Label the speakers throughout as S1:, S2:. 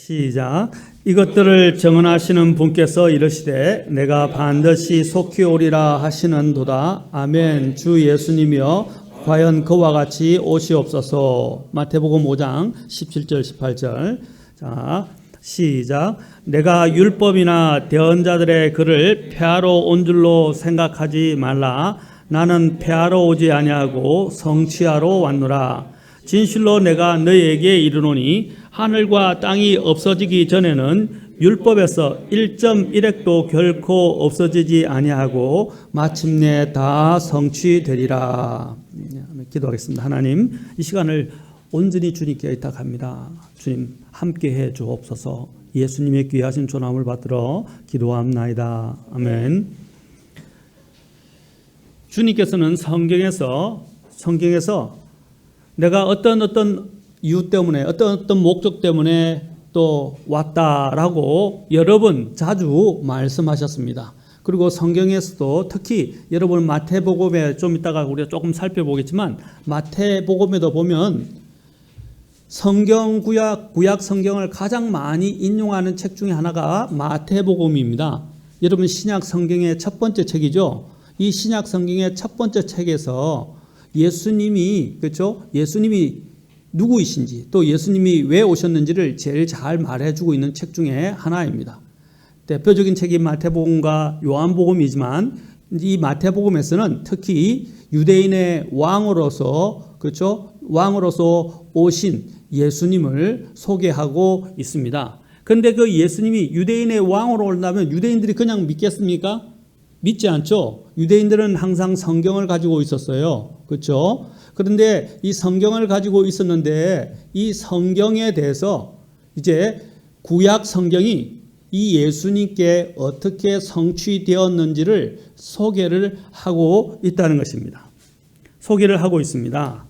S1: 시작. 이것들을 정언하시는 분께서 이르시되 내가 반드시 속히 오리라 하시는도다. 아멘. 주 예수님이여 과연 그와 같이 오시옵소서. 마태복음 5장 17절 18절. 자, 시작. 내가 율법이나 대언자들의 글을 폐하러 온 줄로 생각하지 말라. 나는 폐하러 오지 아니하고 성취하러 왔노라. 진실로 내가 너희에게 이르노니 하늘과 땅이 없어지기 전에는 율법에서 1.1획도 결코 없어지지 아니하고 마침내 다 성취되리라. 기도하겠습니다. 하나님, 이 시간을 온전히 주님께 의탁합니다. 주님 함께해 주옵소서. 예수님의 귀하신 조남을 받들어 기도합나이다. 아멘. 주님께서는 성경에서 내가 어떤 이유 때문에 어떤 목적 때문에 또 왔다라고 여러 번 자주 말씀하셨습니다. 그리고 성경에서도 특히 여러분 마태복음에 좀 이따가 우리가 조금 살펴보겠지만 마태복음에도 보면 구약 성경을 가장 많이 인용하는 책 중에 하나가 마태복음입니다. 여러분 신약 성경의 첫 번째 책이죠. 이 신약 성경의 첫 번째 책에서 예수님이 누구이신지 또 예수님이 왜 오셨는지를 제일 잘 말해주고 있는 책 중에 하나입니다. 대표적인 책이 마태복음과 요한복음이지만 이 마태복음에서는 특히 유대인의 왕으로서 오신 예수님을 소개하고 있습니다. 그런데 그 예수님이 유대인의 왕으로 온다면 유대인들이 그냥 믿겠습니까? 믿지 않죠. 유대인들은 항상 성경을 가지고 있었어요. 그렇죠? 그런데 이 성경을 가지고 있었는데 이 성경에 대해서 이제 구약 성경이 이 예수님께 어떻게 성취되었는지를 소개를 하고 있다는 것입니다. 소개를 하고 있습니다.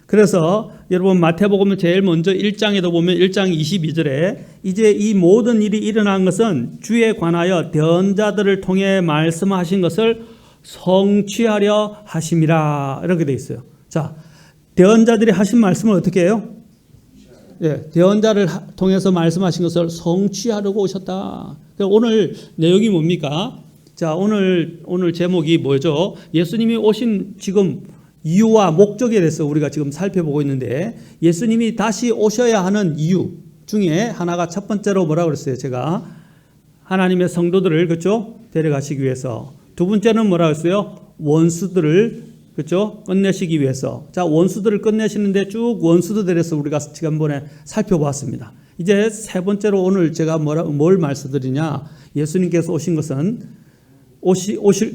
S1: 그래서 여러분 마태복음은 제일 먼저 1장에도 보면 1장 22절에 이제 이 모든 일이 일어난 것은 주에 관하여 대언자들을 통해 말씀하신 것을 성취하려 하심이라 이렇게 되어 있어요. 자, 대언자들이 하신 말씀을 어떻게 해요? 대언자를 통해서 말씀하신 것을 성취하려고 오셨다. 오늘 내용이 뭡니까? 자, 오늘 제목이 뭐죠? 예수님이 오신 지금 이유와 목적에 대해서 우리가 지금 살펴보고 있는데 예수님이 다시 오셔야 하는 이유 중에 하나가 첫 번째로 뭐라고 그랬어요? 제가 하나님의 성도들을 데려가시기 위해서. 두 번째는 뭐라고 했어요? 원수들을 끝내시기 위해서. 자, 원수들을 끝내시는데 쭉 원수들에서 우리가 지난번에 살펴봤습니다. 이제 세 번째로 오늘 제가 뭘 말씀드리냐? 예수님께서 오신 것은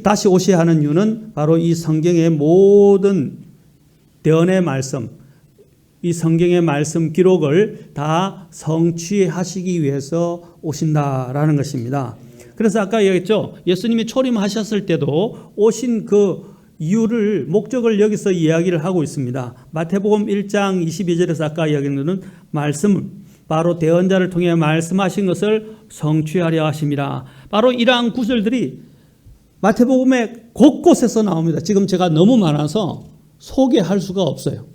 S1: 다시 오셔야 하는 이유는 바로 이 성경의 모든 대언의 말씀, 이 성경의 말씀 기록을 다 성취하시기 위해서 오신다라는 것입니다. 그래서 아까 얘기했죠. 예수님이 초림하셨을 때도 오신 그 이유를 목적을 여기서 이야기를 하고 있습니다. 마태복음 1장 22절에서 아까 이야기했는 말씀을 바로 대언자를 통해 말씀하신 것을 성취하려 하심이라. 바로 이러한 구절들이 마태복음의 곳곳에서 나옵니다. 지금 제가 너무 많아서 소개할 수가 없어요.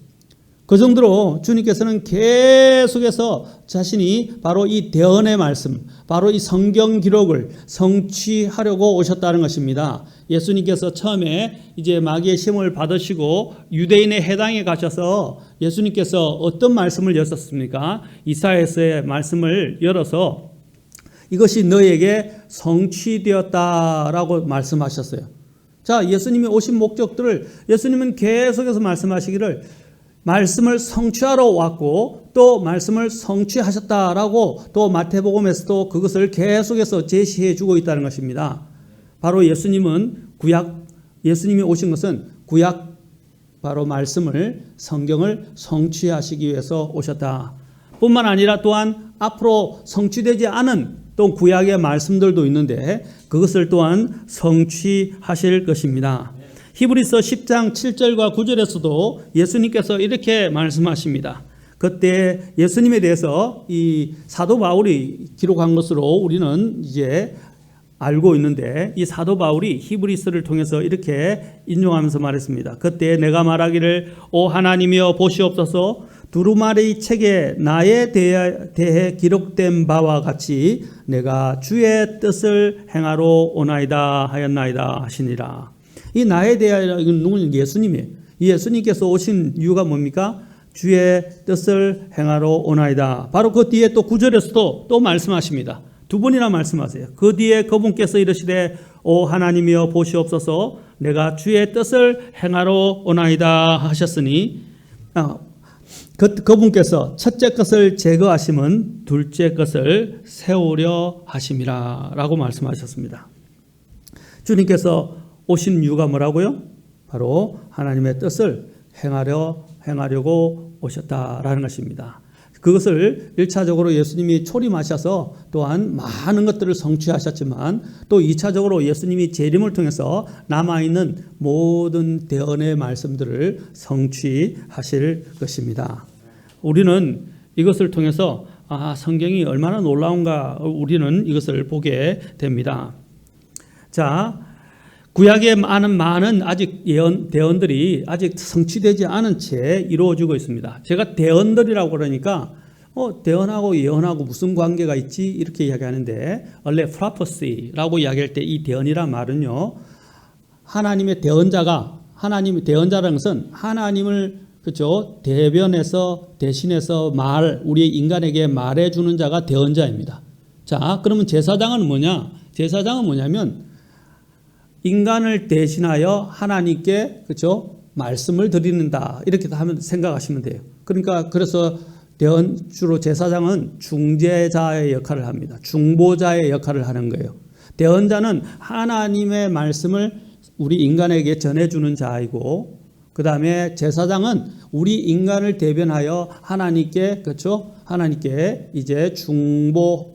S1: 그 정도로 주님께서는 계속해서 자신이 바로 이 대언의 말씀, 바로 이 성경 기록을 성취하려고 오셨다는 것입니다. 예수님께서 처음에 이제 마귀의 시험을 받으시고 유대인의 해당에 가셔서 예수님께서 어떤 말씀을 여셨습니까? 이사야서의 말씀을 열어서 이것이 너에게 성취되었다라고 말씀하셨어요. 자, 예수님이 오신 목적들을 예수님은 계속해서 말씀하시기를 말씀을 성취하러 왔고 또 말씀을 성취하셨다라고 또 마태복음에서도 그것을 계속해서 제시해 주고 있다는 것입니다. 바로 예수님이 오신 것은 구약 바로 말씀을 성경을 성취하시기 위해서 오셨다. 뿐만 아니라 또한 앞으로 성취되지 않은 또 구약의 말씀들도 있는데 그것을 또한 성취하실 것입니다. 히브리서 10장 7절과 9절에서도 예수님께서 이렇게 말씀하십니다. 그때 예수님에 대해서 이 사도 바울이 기록한 것으로 우리는 이제 알고 있는데 이 사도 바울이 히브리서를 통해서 이렇게 인용하면서 말했습니다. 그때 내가 말하기를 오 하나님이여 보시옵소서 두루마리 책에 나에 대해 기록된 바와 같이 내가 주의 뜻을 행하러 오나이다 하였나이다 하시니라. 이 나에 대하여 이건 누구는 예수님이에요. 예수님께서 오신 이유가 뭡니까? 주의 뜻을 행하러 오나이다. 바로 그 뒤에 또 9절에서도 또 말씀하십니다. 두 번이나 말씀하세요. 그 뒤에 그분께서 이르시되 오 하나님이여 보시옵소서 내가 주의 뜻을 행하러 오나이다 하셨으니 그분께서 첫째 것을 제거하심은 둘째 것을 세우려 하심이라 라고 말씀하셨습니다. 주님께서 오신 이유가 뭐라고요? 바로 하나님의 뜻을 행하려고 오셨다라는 것입니다. 그것을 1차적으로 예수님이 초림하셔서 또한 많은 것들을 성취하셨지만 또 2차적으로 예수님이 재림을 통해서 남아있는 모든 대언의 말씀들을 성취하실 것입니다. 우리는 이것을 통해서 성경이 얼마나 놀라운가 우리는 이것을 보게 됩니다. 자, 구약의 많은 아직 대언들이 아직 성취되지 않은 채 이루어지고 있습니다. 제가 대언들이라고 그러니까 대언하고 예언하고 무슨 관계가 있지 이렇게 이야기하는데 원래 prophecy라고 이야기할 때 이 대언이란 말은요 하나님의 대언자라는 것은 하나님을 그렇죠 대신해서 우리 인간에게 말해주는 자가 대언자입니다. 자, 그러면 제사장은 뭐냐? 제사장은 뭐냐면 인간을 대신하여 하나님께 그렇죠 말씀을 드리는다 이렇게 하면 생각하시면 돼요. 그러니까 그래서 주로 제사장은 중재자의 역할을 합니다. 중보자의 역할을 하는 거예요. 대언자는 하나님의 말씀을 우리 인간에게 전해주는 자이고 그 다음에 제사장은 우리 인간을 대변하여 하나님께 그렇죠 하나님께 이제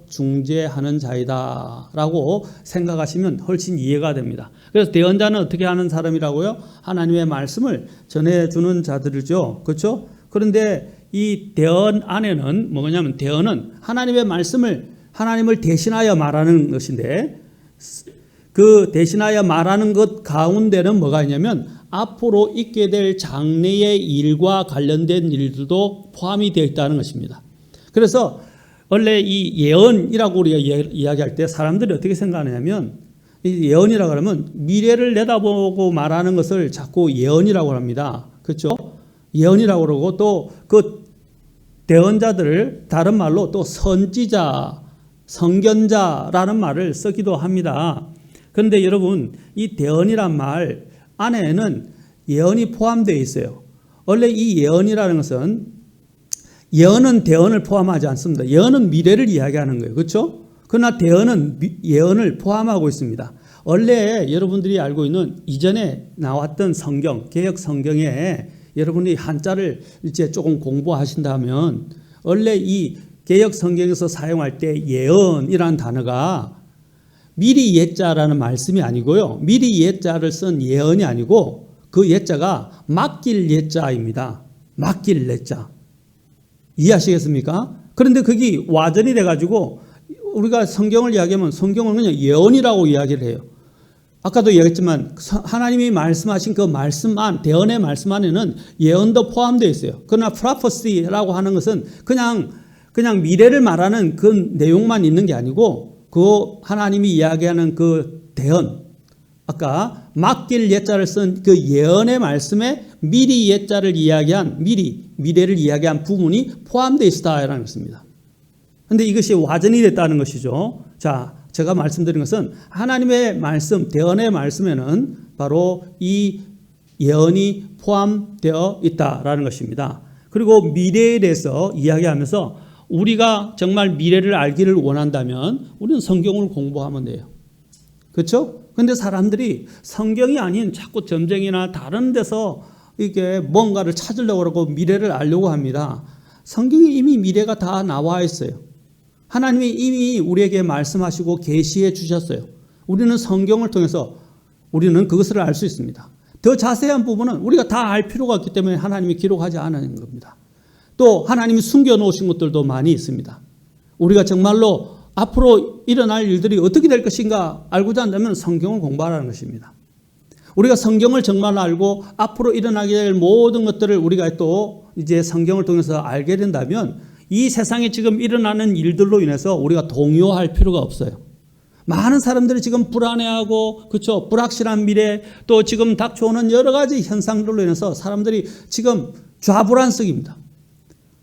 S1: 중재하는 자이다라고 생각하시면 훨씬 이해가 됩니다. 그래서 대언자는 어떻게 하는 사람이라고요? 하나님의 말씀을 전해주는 자들이죠. 그렇죠? 그런데 이 대언 안에는 뭐냐면 대언은 하나님의 하나님을 대신하여 말하는 것인데 그 대신하여 말하는 것 가운데는 뭐가 있냐면 앞으로 있게 될 장래의 일과 관련된 일들도 포함이 되어 있다는 것입니다. 그래서 원래 이 예언이라고 우리가 이야기할 때 사람들이 어떻게 생각하냐면 이 예언이라고 하면 미래를 내다보고 말하는 것을 자꾸 예언이라고 합니다. 그렇죠? 예언이라고 그러고 또 그 대언자들을 다른 말로 또 선지자, 선견자라는 말을 쓰기도 합니다. 그런데 여러분 이 대언이란 말 안에는 예언이 포함되어 있어요. 원래 이 예언이라는 것은 예언은 대언을 포함하지 않습니다. 예언은 미래를 이야기하는 거예요. 그렇죠? 그러나 대언은 예언을 포함하고 있습니다. 원래 여러분들이 알고 있는 이전에 나왔던 성경, 개역 성경에 여러분이 한자를 이제 조금 공부하신다면 원래 이 개역 성경에서 사용할 때 예언이라는 단어가 미리 옛자라는 말씀이 아니고요. 미리 옛자를 쓴 예언이 아니고 그 옛자가 맡길 옛자입니다. 맡길 옛자. 이해하시겠습니까? 그런데 그게 와전이 돼가지고 우리가 성경을 이야기하면 성경은 그냥 예언이라고 이야기를 해요. 아까도 얘기했지만 하나님이 말씀하신 그 대언의 말씀 안에는 예언도 포함되어 있어요. 그러나 prophecy라고 하는 것은 그냥 미래를 말하는 그 내용만 있는 게 아니고 그 하나님이 이야기하는 그 대언, 아까 맡길 옛자를 쓴 그 예언의 말씀에 미리 옛자를 이야기한 미래를 이야기한 부분이 포함되어 있다라는 것입니다. 그런데 이것이 와전이 됐다는 것이죠. 자, 제가 말씀드린 것은 하나님의 말씀, 대언의 말씀에는 바로 이 예언이 포함되어 있다라는 것입니다. 그리고 미래에 대해서 이야기하면서 우리가 정말 미래를 알기를 원한다면 우리는 성경을 공부하면 돼요. 그렇죠? 그런데 사람들이 성경이 아닌 자꾸 점쟁이나 다른 데서 이게 뭔가를 찾으려고 하고 미래를 알려고 합니다. 성경에 이미 미래가 다 나와 있어요. 하나님이 이미 우리에게 말씀하시고 계시해 주셨어요. 우리는 성경을 통해서 우리는 그것을 알 수 있습니다. 더 자세한 부분은 우리가 다 알 필요가 없기 때문에 하나님이 기록하지 않은 겁니다. 또 하나님이 숨겨놓으신 것들도 많이 있습니다. 우리가 정말로 앞으로 일어날 일들이 어떻게 될 것인가 알고자 한다면 성경을 공부하라는 것입니다. 우리가 성경을 정말 알고 앞으로 일어나게 될 모든 것들을 우리가 또 이제 성경을 통해서 알게 된다면 이 세상에 지금 일어나는 일들로 인해서 우리가 동요할 필요가 없어요. 많은 사람들이 지금 불안해하고, 그렇죠? 불확실한 미래, 또 지금 닥쳐오는 여러 가지 현상들로 인해서 사람들이 지금 좌불안석입니다.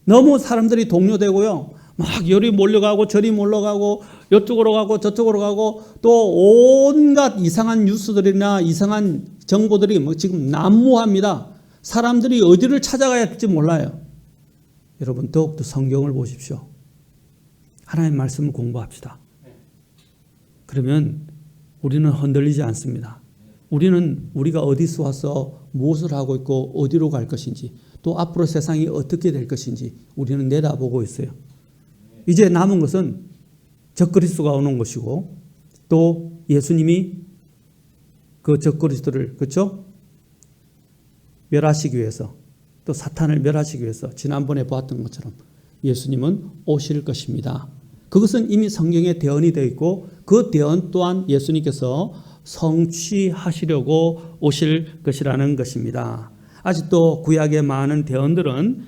S1: 너무 사람들이 동요되고요. 막 열이 몰려가고 저리 몰려가고 이쪽으로 가고 저쪽으로 가고 또 온갖 이상한 뉴스들이나 이상한 정보들이 뭐 지금 난무합니다. 사람들이 어디를 찾아가야 할지 몰라요. 여러분 더욱더 성경을 보십시오. 하나님의 말씀을 공부합시다. 그러면 우리는 흔들리지 않습니다. 우리는 우리가 어디서 와서 무엇을 하고 있고 어디로 갈 것인지 또 앞으로 세상이 어떻게 될 것인지 우리는 내다보고 있어요. 이제 남은 것은 적그리스도가 오는 것이고 또 예수님이 그 적그리스도를 그렇죠? 멸하시기 위해서 또 사탄을 멸하시기 위해서 지난번에 보았던 것처럼 예수님은 오실 것입니다. 그것은 이미 성경에 대언이 되어 있고 그 대언 또한 예수님께서 성취하시려고 오실 것이라는 것입니다. 아직도 구약의 많은 대언들은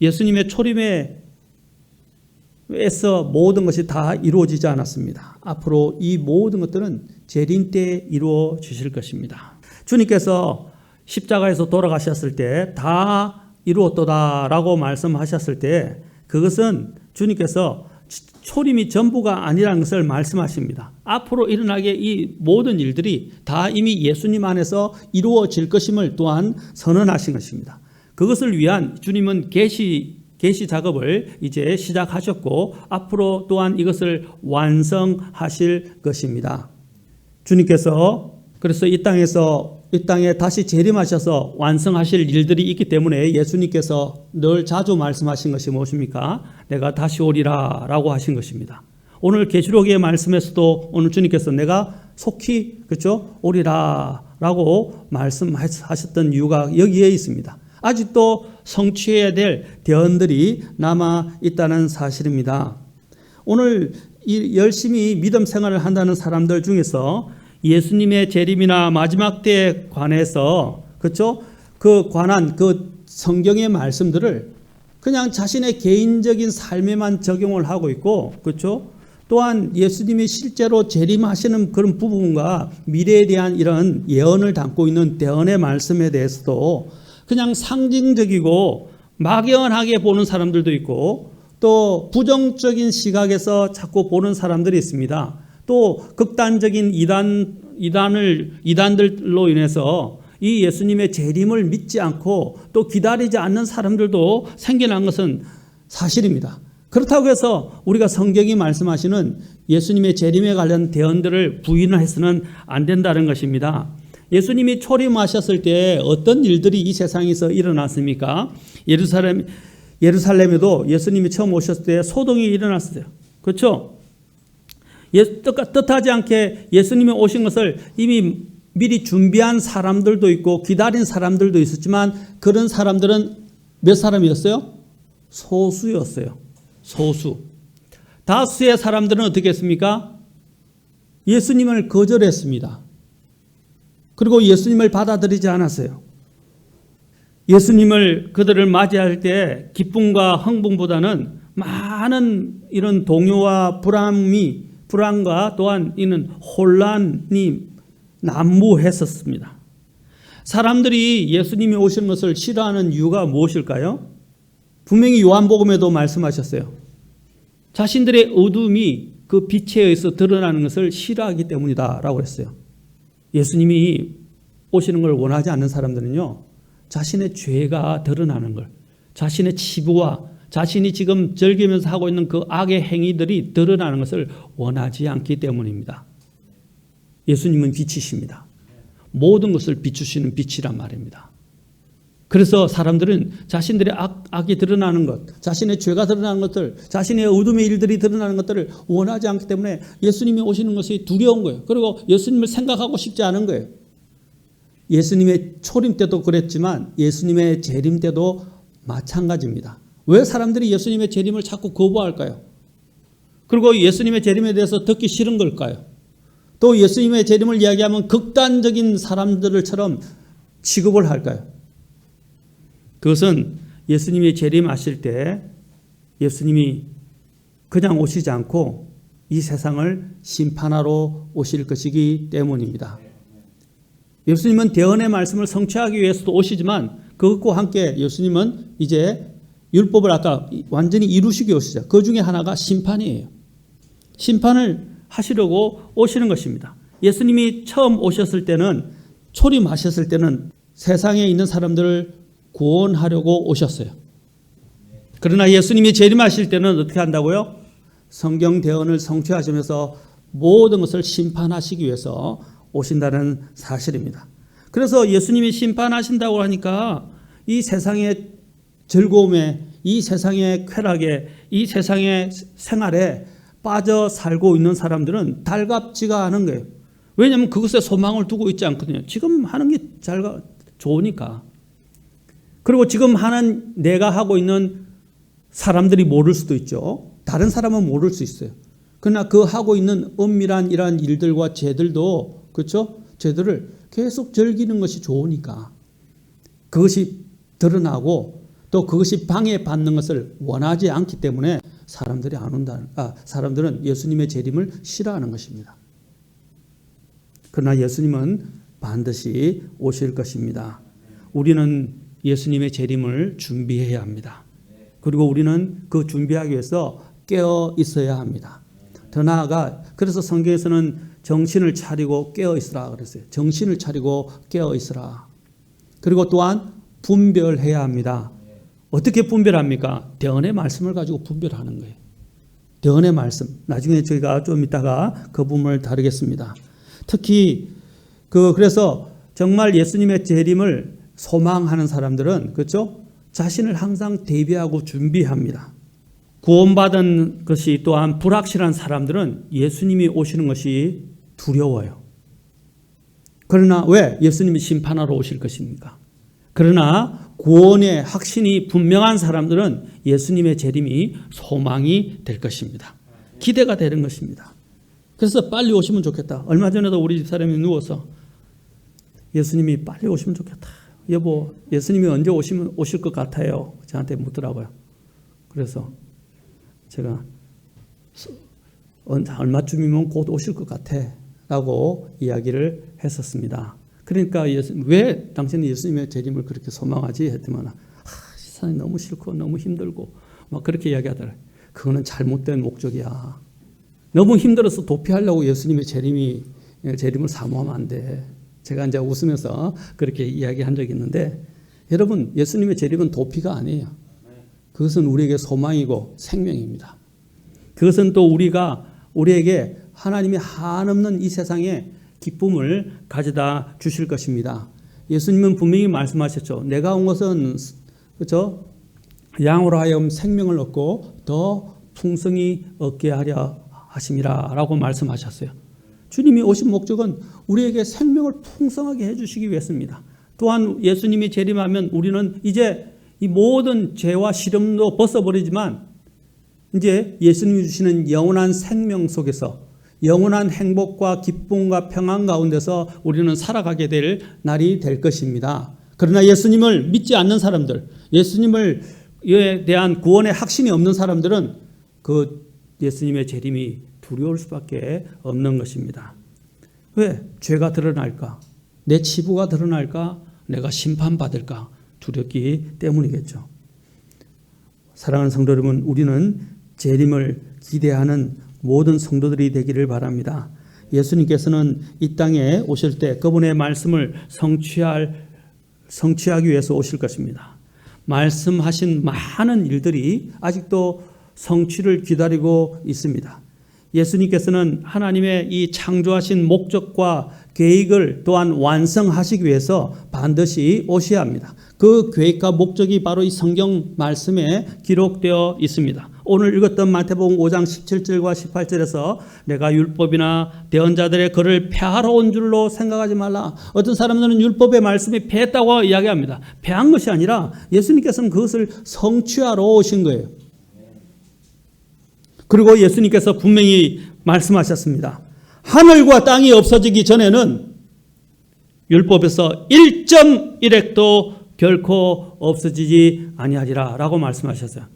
S1: 예수님의 초림에서 모든 것이 다 이루어지지 않았습니다. 앞으로 이 모든 것들은 재림 때 이루어지실 것입니다. 주님께서 십자가에서 돌아가셨을 때 다 이루었도다라고 말씀하셨을 때 그것은 주님께서 초림이 전부가 아니라는 것을 말씀하십니다. 앞으로 일어나게 이 모든 일들이 다 이미 예수님 안에서 이루어질 것임을 또한 선언하신 것입니다. 그것을 위한 주님은 계시 작업을 이제 시작하셨고 앞으로 또한 이것을 완성하실 것입니다. 주님께서 그래서 이 땅에 다시 재림하셔서 완성하실 일들이 있기 때문에 예수님께서 늘 자주 말씀하신 것이 무엇입니까? 내가 다시 오리라 라고 하신 것입니다. 오늘 계시록의 말씀에서도 오늘 주님께서 내가 속히 그렇죠? 오리라 라고 말씀하셨던 이유가 여기에 있습니다. 아직도 성취해야 될 대언들이 남아 있다는 사실입니다. 오늘 열심히 믿음 생활을 한다는 사람들 중에서 예수님의 재림이나 마지막 때에 관해서 그렇죠? 그 관한 그 성경의 말씀들을 그냥 자신의 개인적인 삶에만 적용을 하고 있고 그렇죠? 또한 예수님이 실제로 재림하시는 그런 부분과 미래에 대한 이런 예언을 담고 있는 대언의 말씀에 대해서도 그냥 상징적이고 막연하게 보는 사람들도 있고 또 부정적인 시각에서 자꾸 보는 사람들이 있습니다. 또 극단적인 이단들로 인해서 이 예수님의 재림을 믿지 않고 또 기다리지 않는 사람들도 생겨난 것은 사실입니다. 그렇다고 해서 우리가 성경이 말씀하시는 예수님의 재림에 관련 대언들을 부인해서는 안 된다는 것입니다. 예수님이 초림하셨을 때 어떤 일들이 이 세상에서 일어났습니까? 예루살렘에도 예수님이 처음 오셨을 때 소동이 일어났어요. 그렇죠? 뜻하지 않게 예수님이 오신 것을 이미 미리 준비한 사람들도 있고 기다린 사람들도 있었지만 그런 사람들은 몇 사람이었어요? 소수였어요. 소수. 다수의 사람들은 어떻게 했습니까? 예수님을 거절했습니다. 그리고 예수님을 받아들이지 않았어요. 예수님을 그들을 맞이할 때 기쁨과 흥분보다는 많은 이런 동요와 불안과 또한 이는 혼란이 난무했었습니다. 사람들이 예수님이 오신 것을 싫어하는 이유가 무엇일까요? 분명히 요한복음에도 말씀하셨어요. 자신들의 어둠이 그 빛에 의해서 드러나는 것을 싫어하기 때문이다라고 했어요. 예수님이 오시는 걸 원하지 않는 사람들은요, 자신의 죄가 드러나는 걸, 자신의 치부와 자신이 지금 즐기면서 하고 있는 그 악의 행위들이 드러나는 것을 원하지 않기 때문입니다. 예수님은 빛이십니다. 모든 것을 비추시는 빛이란 말입니다. 그래서 사람들은 자신들의 악이 드러나는 것, 자신의 죄가 드러나는 것들, 자신의 어둠의 일들이 드러나는 것들을 원하지 않기 때문에 예수님이 오시는 것이 두려운 거예요. 그리고 예수님을 생각하고 싶지 않은 거예요. 예수님의 초림 때도 그랬지만 예수님의 재림 때도 마찬가지입니다. 왜 사람들이 예수님의 재림을 자꾸 거부할까요? 그리고 예수님의 재림에 대해서 듣기 싫은 걸까요? 또 예수님의 재림을 이야기하면 극단적인 사람들처럼 취급을 할까요? 그것은 예수님이 재림하실 때 예수님이 그냥 오시지 않고 이 세상을 심판하러 오실 것이기 때문입니다. 예수님은 대언의 말씀을 성취하기 위해서도 오시지만 그것과 함께 예수님은 이제 율법을 아까 완전히 이루시기 오시죠. 그 중에 하나가 심판이에요. 심판을 하시려고 오시는 것입니다. 예수님이 처음 오셨을 때는 초림하셨을 때는 세상에 있는 사람들을 구원하려고 오셨어요. 그러나 예수님이 재림하실 때는 어떻게 한다고요? 성경 대언을 성취하시면서 모든 것을 심판하시기 위해서 오신다는 사실입니다. 그래서 예수님이 심판하신다고 하니까 이 세상의 즐거움에, 이 세상의 쾌락에, 이 세상의 생활에 빠져 살고 있는 사람들은 달갑지가 않은 거예요. 왜냐하면 그것에 소망을 두고 있지 않거든요. 지금 하는 게 좋으니까. 그리고 지금 하는 내가 하고 있는 사람들이 모를 수도 있죠. 다른 사람은 모를 수 있어요. 그러나 그 하고 있는 은밀한 이러한 일들과 죄들도, 그렇죠? 죄들을 계속 즐기는 것이 좋으니까 그것이 드러나고 또 그것이 방해받는 것을 원하지 않기 때문에 사람들은 예수님의 재림을 싫어하는 것입니다. 그러나 예수님은 반드시 오실 것입니다. 우리는 예수님의 재림을 준비해야 합니다. 그리고 우리는 그 준비하기 위해서 깨어 있어야 합니다. 더 나아가 그래서 성경에서는 정신을 차리고 깨어 있으라 그랬어요. 정신을 차리고 깨어 있으라. 그리고 또한 분별해야 합니다. 어떻게 분별합니까? 대언의 말씀을 가지고 분별하는 거예요. 대언의 말씀. 나중에 저희가 좀 이따가 그 부분을 다루겠습니다. 특히 그래서 정말 예수님의 재림을 소망하는 사람들은, 그렇죠? 자신을 항상 대비하고 준비합니다. 구원받은 것이 또한 불확실한 사람들은 예수님이 오시는 것이 두려워요. 그러나 왜? 예수님이 심판하러 오실 것입니까? 그러나 구원의 확신이 분명한 사람들은 예수님의 재림이 소망이 될 것입니다. 기대가 되는 것입니다. 그래서 빨리 오시면 좋겠다. 얼마 전에도 우리 집사람이 누워서 예수님이 빨리 오시면 좋겠다. 여보, 예수님이 언제 오실 것 같아요? 저한테 묻더라고요. 그래서 제가 얼마쯤이면 곧 오실 것 같아 라고 이야기를 했었습니다. 그러니까 왜 당신은 예수님의 재림을 그렇게 소망하지? 했더니 세상이 너무 싫고 너무 힘들고 막 그렇게 이야기하더라고요. 그거는 잘못된 목적이야. 너무 힘들어서 도피하려고 예수님의 재림을 사모하면 안 돼. 제가 이제 웃으면서 그렇게 이야기한 적이 있는데, 여러분, 예수님의 재림은 도피가 아니에요. 그것은 우리에게 소망이고 생명입니다. 그것은 또 우리에게 하나님이 한없는 이 세상에 기쁨을 가져다 주실 것입니다. 예수님은 분명히 말씀하셨죠. 내가 온 것은, 그렇죠? 양으로 하여금 생명을 얻고 더 풍성히 얻게 하려 하심이라 라고 말씀하셨어요. 주님이 오신 목적은 우리에게 생명을 풍성하게 해주시기 위해서입니다. 또한 예수님이 재림하면 우리는 이제 이 모든 죄와 시름도 벗어버리지만 이제 예수님이 주시는 영원한 생명 속에서 영원한 행복과 기쁨과 평안 가운데서 우리는 살아가게 될 날이 될 것입니다. 그러나 예수님을 믿지 않는 사람들, 예수님에 대한 구원의 확신이 없는 사람들은 그 예수님의 재림이 두려울 수밖에 없는 것입니다. 왜? 죄가 드러날까? 내 치부가 드러날까? 내가 심판받을까? 두렵기 때문이겠죠. 사랑하는 성도 여러분, 우리는 재림을 기대하는 모든 성도들이 되기를 바랍니다. 예수님께서는 이 땅에 오실 때 그분의 말씀을 성취하기 위해서 오실 것입니다. 말씀하신 많은 일들이 아직도 성취를 기다리고 있습니다. 예수님께서는 하나님의 이 창조하신 목적과 계획을 또한 완성하시기 위해서 반드시 오셔야 합니다. 그 계획과 목적이 바로 이 성경 말씀에 기록되어 있습니다. 오늘 읽었던 마태복음 5장 17절과 18절에서 내가 율법이나 대언자들의 글을 폐하러 온 줄로 생각하지 말라. 어떤 사람들은 율법의 말씀이 폐했다고 이야기합니다. 폐한 것이 아니라 예수님께서는 그것을 성취하러 오신 거예요. 그리고 예수님께서 분명히 말씀하셨습니다. 하늘과 땅이 없어지기 전에는 율법에서 1.1핵도 결코 없어지지 아니하리라 라고 말씀하셨어요.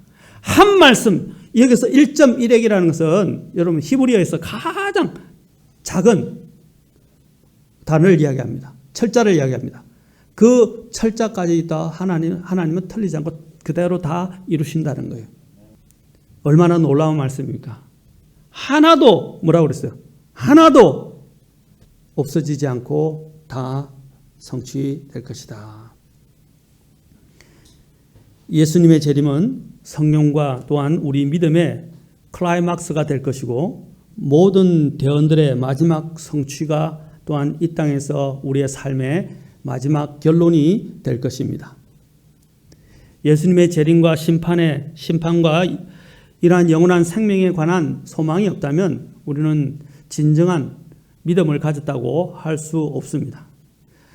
S1: 한 말씀, 여기서 1.1핵이라는 것은 여러분 히브리어에서 가장 작은 단어를 이야기합니다. 철자를 이야기합니다. 그 철자까지 다 하나님은 틀리지 않고 그대로 다 이루신다는 거예요. 얼마나 놀라운 말씀입니까? 하나도 뭐라고 그랬어요? 하나도 없어지지 않고 다 성취될 것이다. 예수님의 재림은 성령과 또한 우리 믿음의 클라이막스가 될 것이고 모든 대언들의 마지막 성취가 또한 이 땅에서 우리의 삶의 마지막 결론이 될 것입니다. 예수님의 재림과 심판과 이러한 영원한 생명에 관한 소망이 없다면 우리는 진정한 믿음을 가졌다고 할 수 없습니다.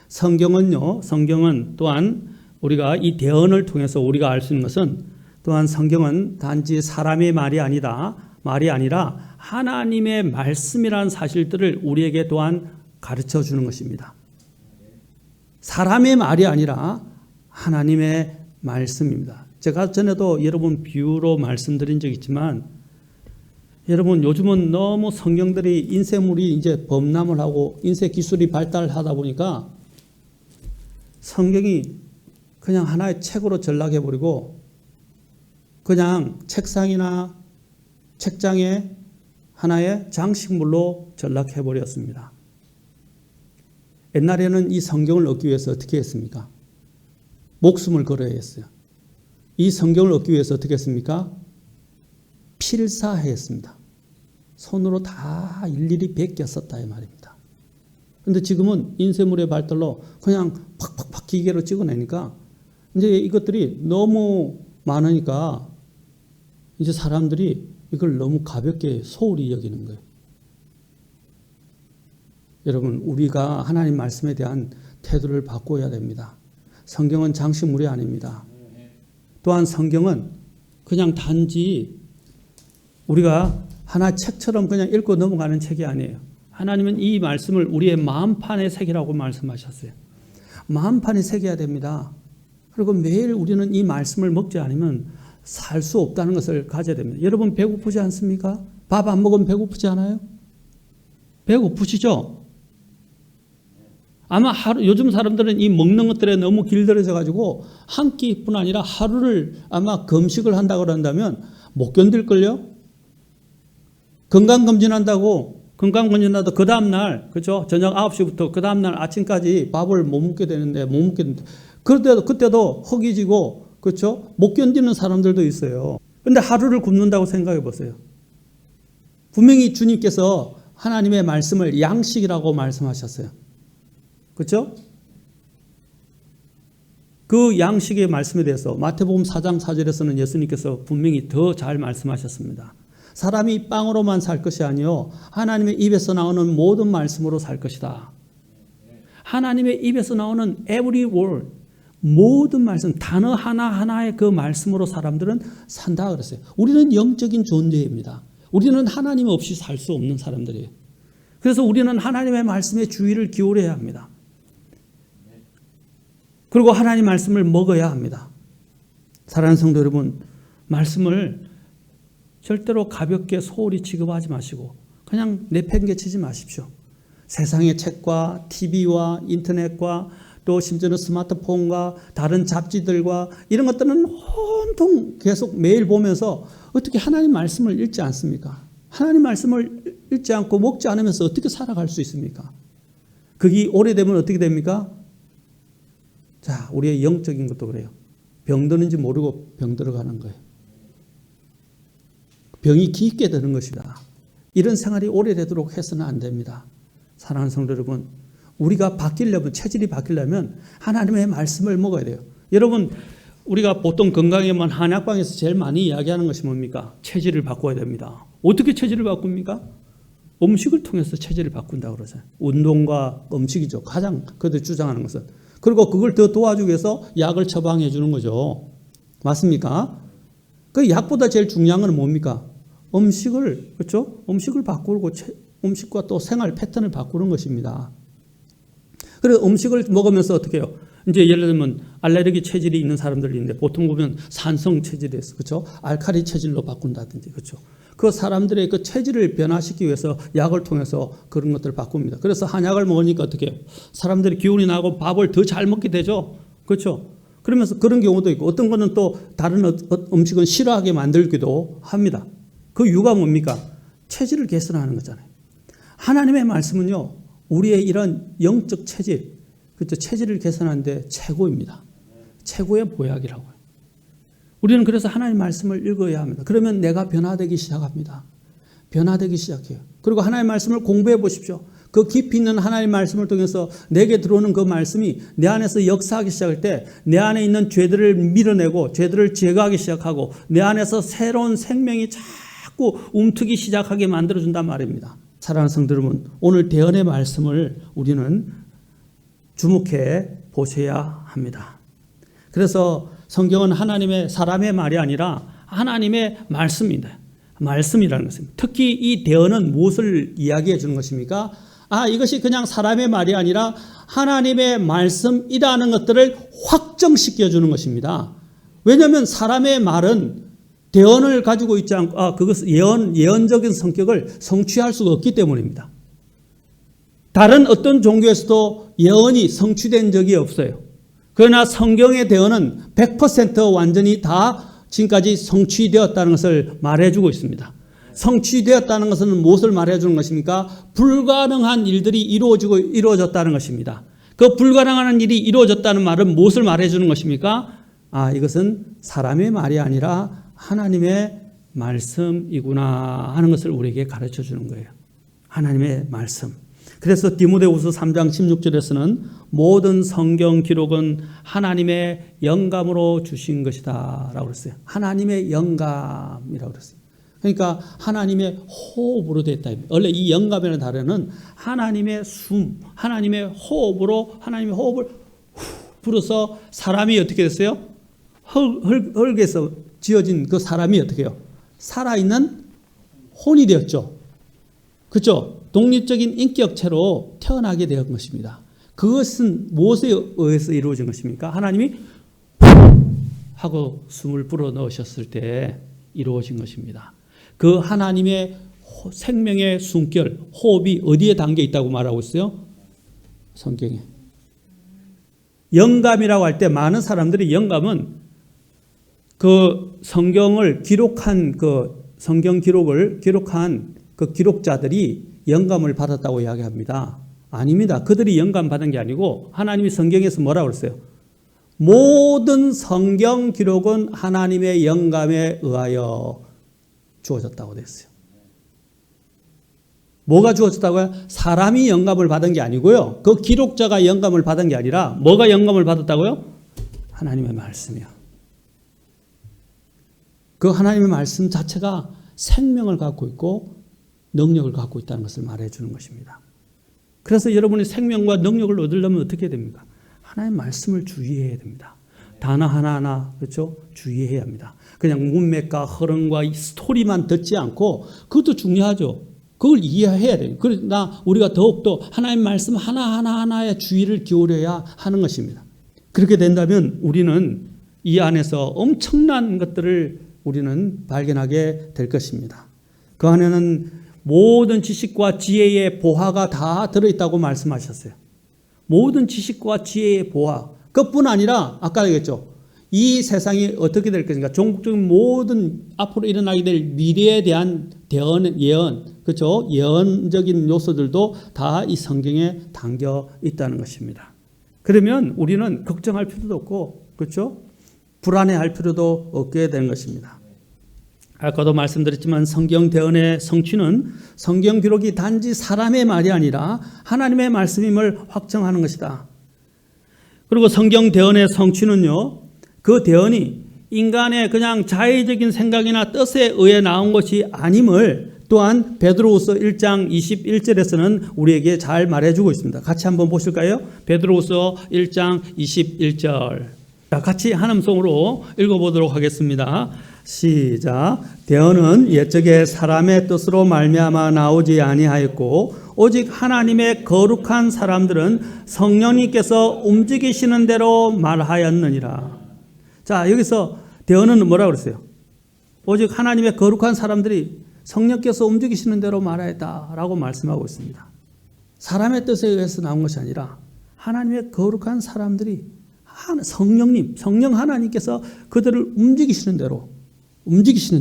S1: 성경은 또한 우리가 이 대언을 통해서 우리가 알 수 있는 것은 또한 성경은 단지 사람의 말이 아니라 하나님의 말씀이라는 사실들을 우리에게 또한 가르쳐 주는 것입니다. 사람의 말이 아니라 하나님의 말씀입니다. 제가 전에도 여러분 비유로 말씀드린 적 있지만 여러분 요즘은 너무 성경들이 인쇄물이 이제 범람을 하고 인쇄 기술이 발달하다 보니까 성경이 그냥 하나의 책으로 전락해버리고 그냥 책상이나 책장에 하나의 장식물로 전락해버렸습니다. 옛날에는 이 성경을 얻기 위해서 어떻게 했습니까? 목숨을 걸어야 했어요. 이 성경을 얻기 위해서 어떻게 했습니까? 필사했습니다. 손으로 다 일일이 베꼈었다 이 말입니다. 그런데 지금은 인쇄물의 발달로 그냥 팍팍팍 기계로 찍어내니까 이제 이것들이 너무 많으니까 이제 사람들이 이걸 너무 가볍게 소홀히 여기는 거예요. 여러분, 우리가 하나님 말씀에 대한 태도를 바꿔야 됩니다. 성경은 장식물이 아닙니다. 또한 성경은 그냥 단지 우리가 하나 책처럼 그냥 읽고 넘어가는 책이 아니에요. 하나님은 이 말씀을 우리의 마음판에 새기라고 말씀하셨어요. 마음판에 새겨야 됩니다. 그리고 매일 우리는 이 말씀을 먹지 않으면 살 수 없다는 것을 가져야 됩니다. 여러분 배고프지 않습니까? 밥 안 먹으면 배고프지 않아요? 배고프시죠? 아마 요즘 사람들은 이 먹는 것들에 너무 길들여져 가지고 한 끼뿐 아니라 하루를 아마 금식을 한다고 그런다면 못 견딜걸요? 건강검진한다고 건강검진하다 그 다음날 그죠? 저녁 9시부터 그 다음날 아침까지 밥을 못 먹게 되는데 그때도 허기지고 그렇죠? 못 견디는 사람들도 있어요. 그런데 하루를 굶는다고 생각해 보세요. 분명히 주님께서 하나님의 말씀을 양식이라고 말씀하셨어요. 그렇죠? 그 양식의 말씀에 대해서 마태복음 4장 4절에서는 예수님께서 분명히 더 잘 말씀하셨습니다. 사람이 빵으로만 살 것이 아니요 하나님의 입에서 나오는 모든 말씀으로 살 것이다. 하나님의 입에서 나오는 every word, 모든 말씀, 단어 하나하나의 그 말씀으로 사람들은 산다 그랬어요. 우리는 영적인 존재입니다. 우리는 하나님 없이 살 수 없는 사람들이에요. 그래서 우리는 하나님의 말씀에 주의를 기울여야 합니다. 그리고 하나님 말씀을 먹어야 합니다. 사랑하는 성도 여러분, 말씀을 절대로 가볍게 소홀히 취급하지 마시고 그냥 내팽개치지 마십시오. 세상의 책과 TV와 인터넷과 또 심지어는 스마트폰과 다른 잡지들과 이런 것들은 온통 계속 매일 보면서 어떻게 하나님 말씀을 읽지 않습니까? 하나님 말씀을 읽지 않고 먹지 않으면서 어떻게 살아갈 수 있습니까? 그게 오래되면 어떻게 됩니까? 자, 우리의 영적인 것도 그래요. 병드는지 모르고 병들어가는 거예요. 병이 깊게 드는 것이다. 이런 생활이 오래되도록 해서는 안 됩니다. 사랑하는 성도 여러분, 우리가 바뀌려면, 체질이 바뀌려면 하나님의 말씀을 먹어야 돼요. 여러분, 우리가 보통 건강에만 한약방에서 제일 많이 이야기하는 것이 뭡니까? 체질을 바꿔야 됩니다. 어떻게 체질을 바꿉니까? 음식을 통해서 체질을 바꾼다고 그러잖아요. 운동과 음식이죠. 가장 그들 주장하는 것은. 그리고 그걸 더 도와주기 위해서 약을 처방해 주는 거죠. 맞습니까? 그 약보다 제일 중요한 건 뭡니까? 음식을, 그렇죠? 음식을 바꾸고 음식과 또 생활 패턴을 바꾸는 것입니다. 그래서 음식을 먹으면서 어떻게 해요? 이제 예를 들면 알레르기 체질이 있는 사람들이 있는데 보통 보면 산성 체질에서 그렇죠? 알칼리 체질로 바꾼다든지 그렇죠? 그 사람들의 그 체질을 변화시키기 위해서 약을 통해서 그런 것들을 바꿉니다. 그래서 한약을 먹으니까 어떻게 해요? 사람들이 기운이 나고 밥을 더 잘 먹게 되죠. 그렇죠? 그러면서 그런 경우도 있고 어떤 거는 또 다른 음식은 싫어하게 만들기도 합니다. 그 이유가 뭡니까? 체질을 개선하는 거잖아요. 하나님의 말씀은요, 우리의 이런 영적 체질, 그렇죠? 체질을 개선하는데 최고입니다. 최고의 보약이라고요. 우리는 그래서 하나님 말씀을 읽어야 합니다. 그러면 내가 변화되기 시작합니다. 변화되기 시작해요. 그리고 하나님 말씀을 공부해 보십시오. 그 깊이 있는 하나님 말씀을 통해서 내게 들어오는 그 말씀이 내 안에서 역사하기 시작할 때 내 안에 있는 죄들을 밀어내고 죄들을 제거하기 시작하고 내 안에서 새로운 생명이 자꾸 움트기 시작하게 만들어준단 말입니다. 사랑하는 성도 여러분, 오늘 대언의 말씀을 우리는 주목해 보셔야 합니다. 그래서 성경은 하나님의 사람의 말이 아니라 하나님의 말씀입니다. 말씀이라는 것입니다. 특히 이 대언은 무엇을 이야기해 주는 것입니까? 이것이 그냥 사람의 말이 아니라 하나님의 말씀이라는 것들을 확정시켜 주는 것입니다. 왜냐하면 사람의 말은 대언을 가지고 있지 않고 그것은 예언적인 성격을 성취할 수가 없기 때문입니다. 다른 어떤 종교에서도 예언이 성취된 적이 없어요. 그러나 성경의 대언은 100% 완전히 다 지금까지 성취되었다는 것을 말해주고 있습니다. 성취되었다는 것은 무엇을 말해주는 것입니까? 불가능한 일들이 이루어졌다는 것입니다. 그 불가능한 일이 이루어졌다는 말은 무엇을 말해주는 것입니까? 이것은 사람의 말이 아니라 하나님의 말씀이구나 하는 것을 우리에게 가르쳐 주는 거예요. 하나님의 말씀. 그래서 디모데후서 3장 16절에서는 모든 성경 기록은 하나님의 영감으로 주신 것이다 라고 그랬어요. 하나님의 영감이라고 그랬어요. 그러니까 하나님의 호흡으로 됐다. 원래 이 영감이라는 단어는 하나님의 숨, 하나님의 호흡으로 하나님의 호흡을 불어서 사람이 어떻게 됐어요? 흙에서 지어진 그 사람이 어떻게 해요? 살아있는 혼이 되었죠. 그렇죠? 독립적인 인격체로 태어나게 된 것입니다. 그것은 무엇에 의해서 이루어진 것입니까? 하나님이 하고 숨을 불어 넣으셨을 때 이루어진 것입니다. 그 하나님의 생명의 숨결, 호흡이 어디에 담겨 있다고 말하고 있어요? 성경에. 영감이라고 할 때 많은 사람들이 영감은 그 성경을 기록한 그 성경 기록을 기록한 그 기록자들이 영감을 받았다고 이야기합니다. 아닙니다. 그들이 영감 받은 게 아니고 하나님이 성경에서 뭐라고 그랬어요? 모든 성경 기록은 하나님의 영감에 의하여 주어졌다고 됐어요. 뭐가 주어졌다고요? 사람이 영감을 받은 게 아니고요. 그 기록자가 영감을 받은 게 아니라 뭐가 영감을 받았다고요? 하나님의 말씀이요. 그 하나님의 말씀 자체가 생명을 갖고 있고 능력을 갖고 있다는 것을 말해주는 것입니다. 그래서 여러분이 생명과 능력을 얻으려면 어떻게 됩니까? 하나님의 말씀을 주의해야 됩니다. 단어 하나하나 그렇죠? 주의해야 합니다. 그냥 문맥과 흐름과 스토리만 듣지 않고 그것도 중요하죠. 그걸 이해해야 돼요. 그러나 우리가 더욱더 하나님의 말씀 하나하나에 주의를 기울여야 하는 것입니다. 그렇게 된다면 우리는 이 안에서 엄청난 것들을 우리는 발견하게 될 것입니다. 그 안에는 모든 지식과 지혜의 보화가 다 들어있다고 말씀하셨어요. 모든 지식과 지혜의 보화. 그뿐 아니라 아까 얘기했죠. 이 세상이 어떻게 될 것인가. 종국적인 모든 앞으로 일어나게 될 미래에 대한 예언, 그렇죠? 예언적인 요소들도 다 이 성경에 담겨 있다는 것입니다. 그러면 우리는 걱정할 필요도 없고, 그렇죠? 불안해할 필요도 없게 되는 것입니다. 아까도 말씀드렸지만 성경 대언의 성취는 성경 기록이 단지 사람의 말이 아니라 하나님의 말씀임을 확정하는 것이다. 그리고 성경 대언의 성취는요, 그 대언이 인간의 그냥 자의적인 생각이나 뜻에 의해 나온 것이 아님을 또한 베드로후서 1장 21절에서는 우리에게 잘 말해주고 있습니다. 같이 한번 보실까요? 베드로후서 1장 21절 자, 같이 한음성으로 읽어보도록 하겠습니다. 시작. 대언은 옛적에 사람의 뜻으로 말미암아 나오지 아니하였고 오직 하나님의 거룩한 사람들은 성령님께서 움직이시는 대로 말하였느니라. 자, 여기서 대언은 뭐라고 그랬어요? 오직 하나님의 거룩한 사람들이 성령께서 움직이시는 대로 말하였다라고 말씀하고 있습니다. 사람의 뜻에 의해서 나온 것이 아니라 하나님의 거룩한 사람들이 성령 하나님께서 그들을 움직이시는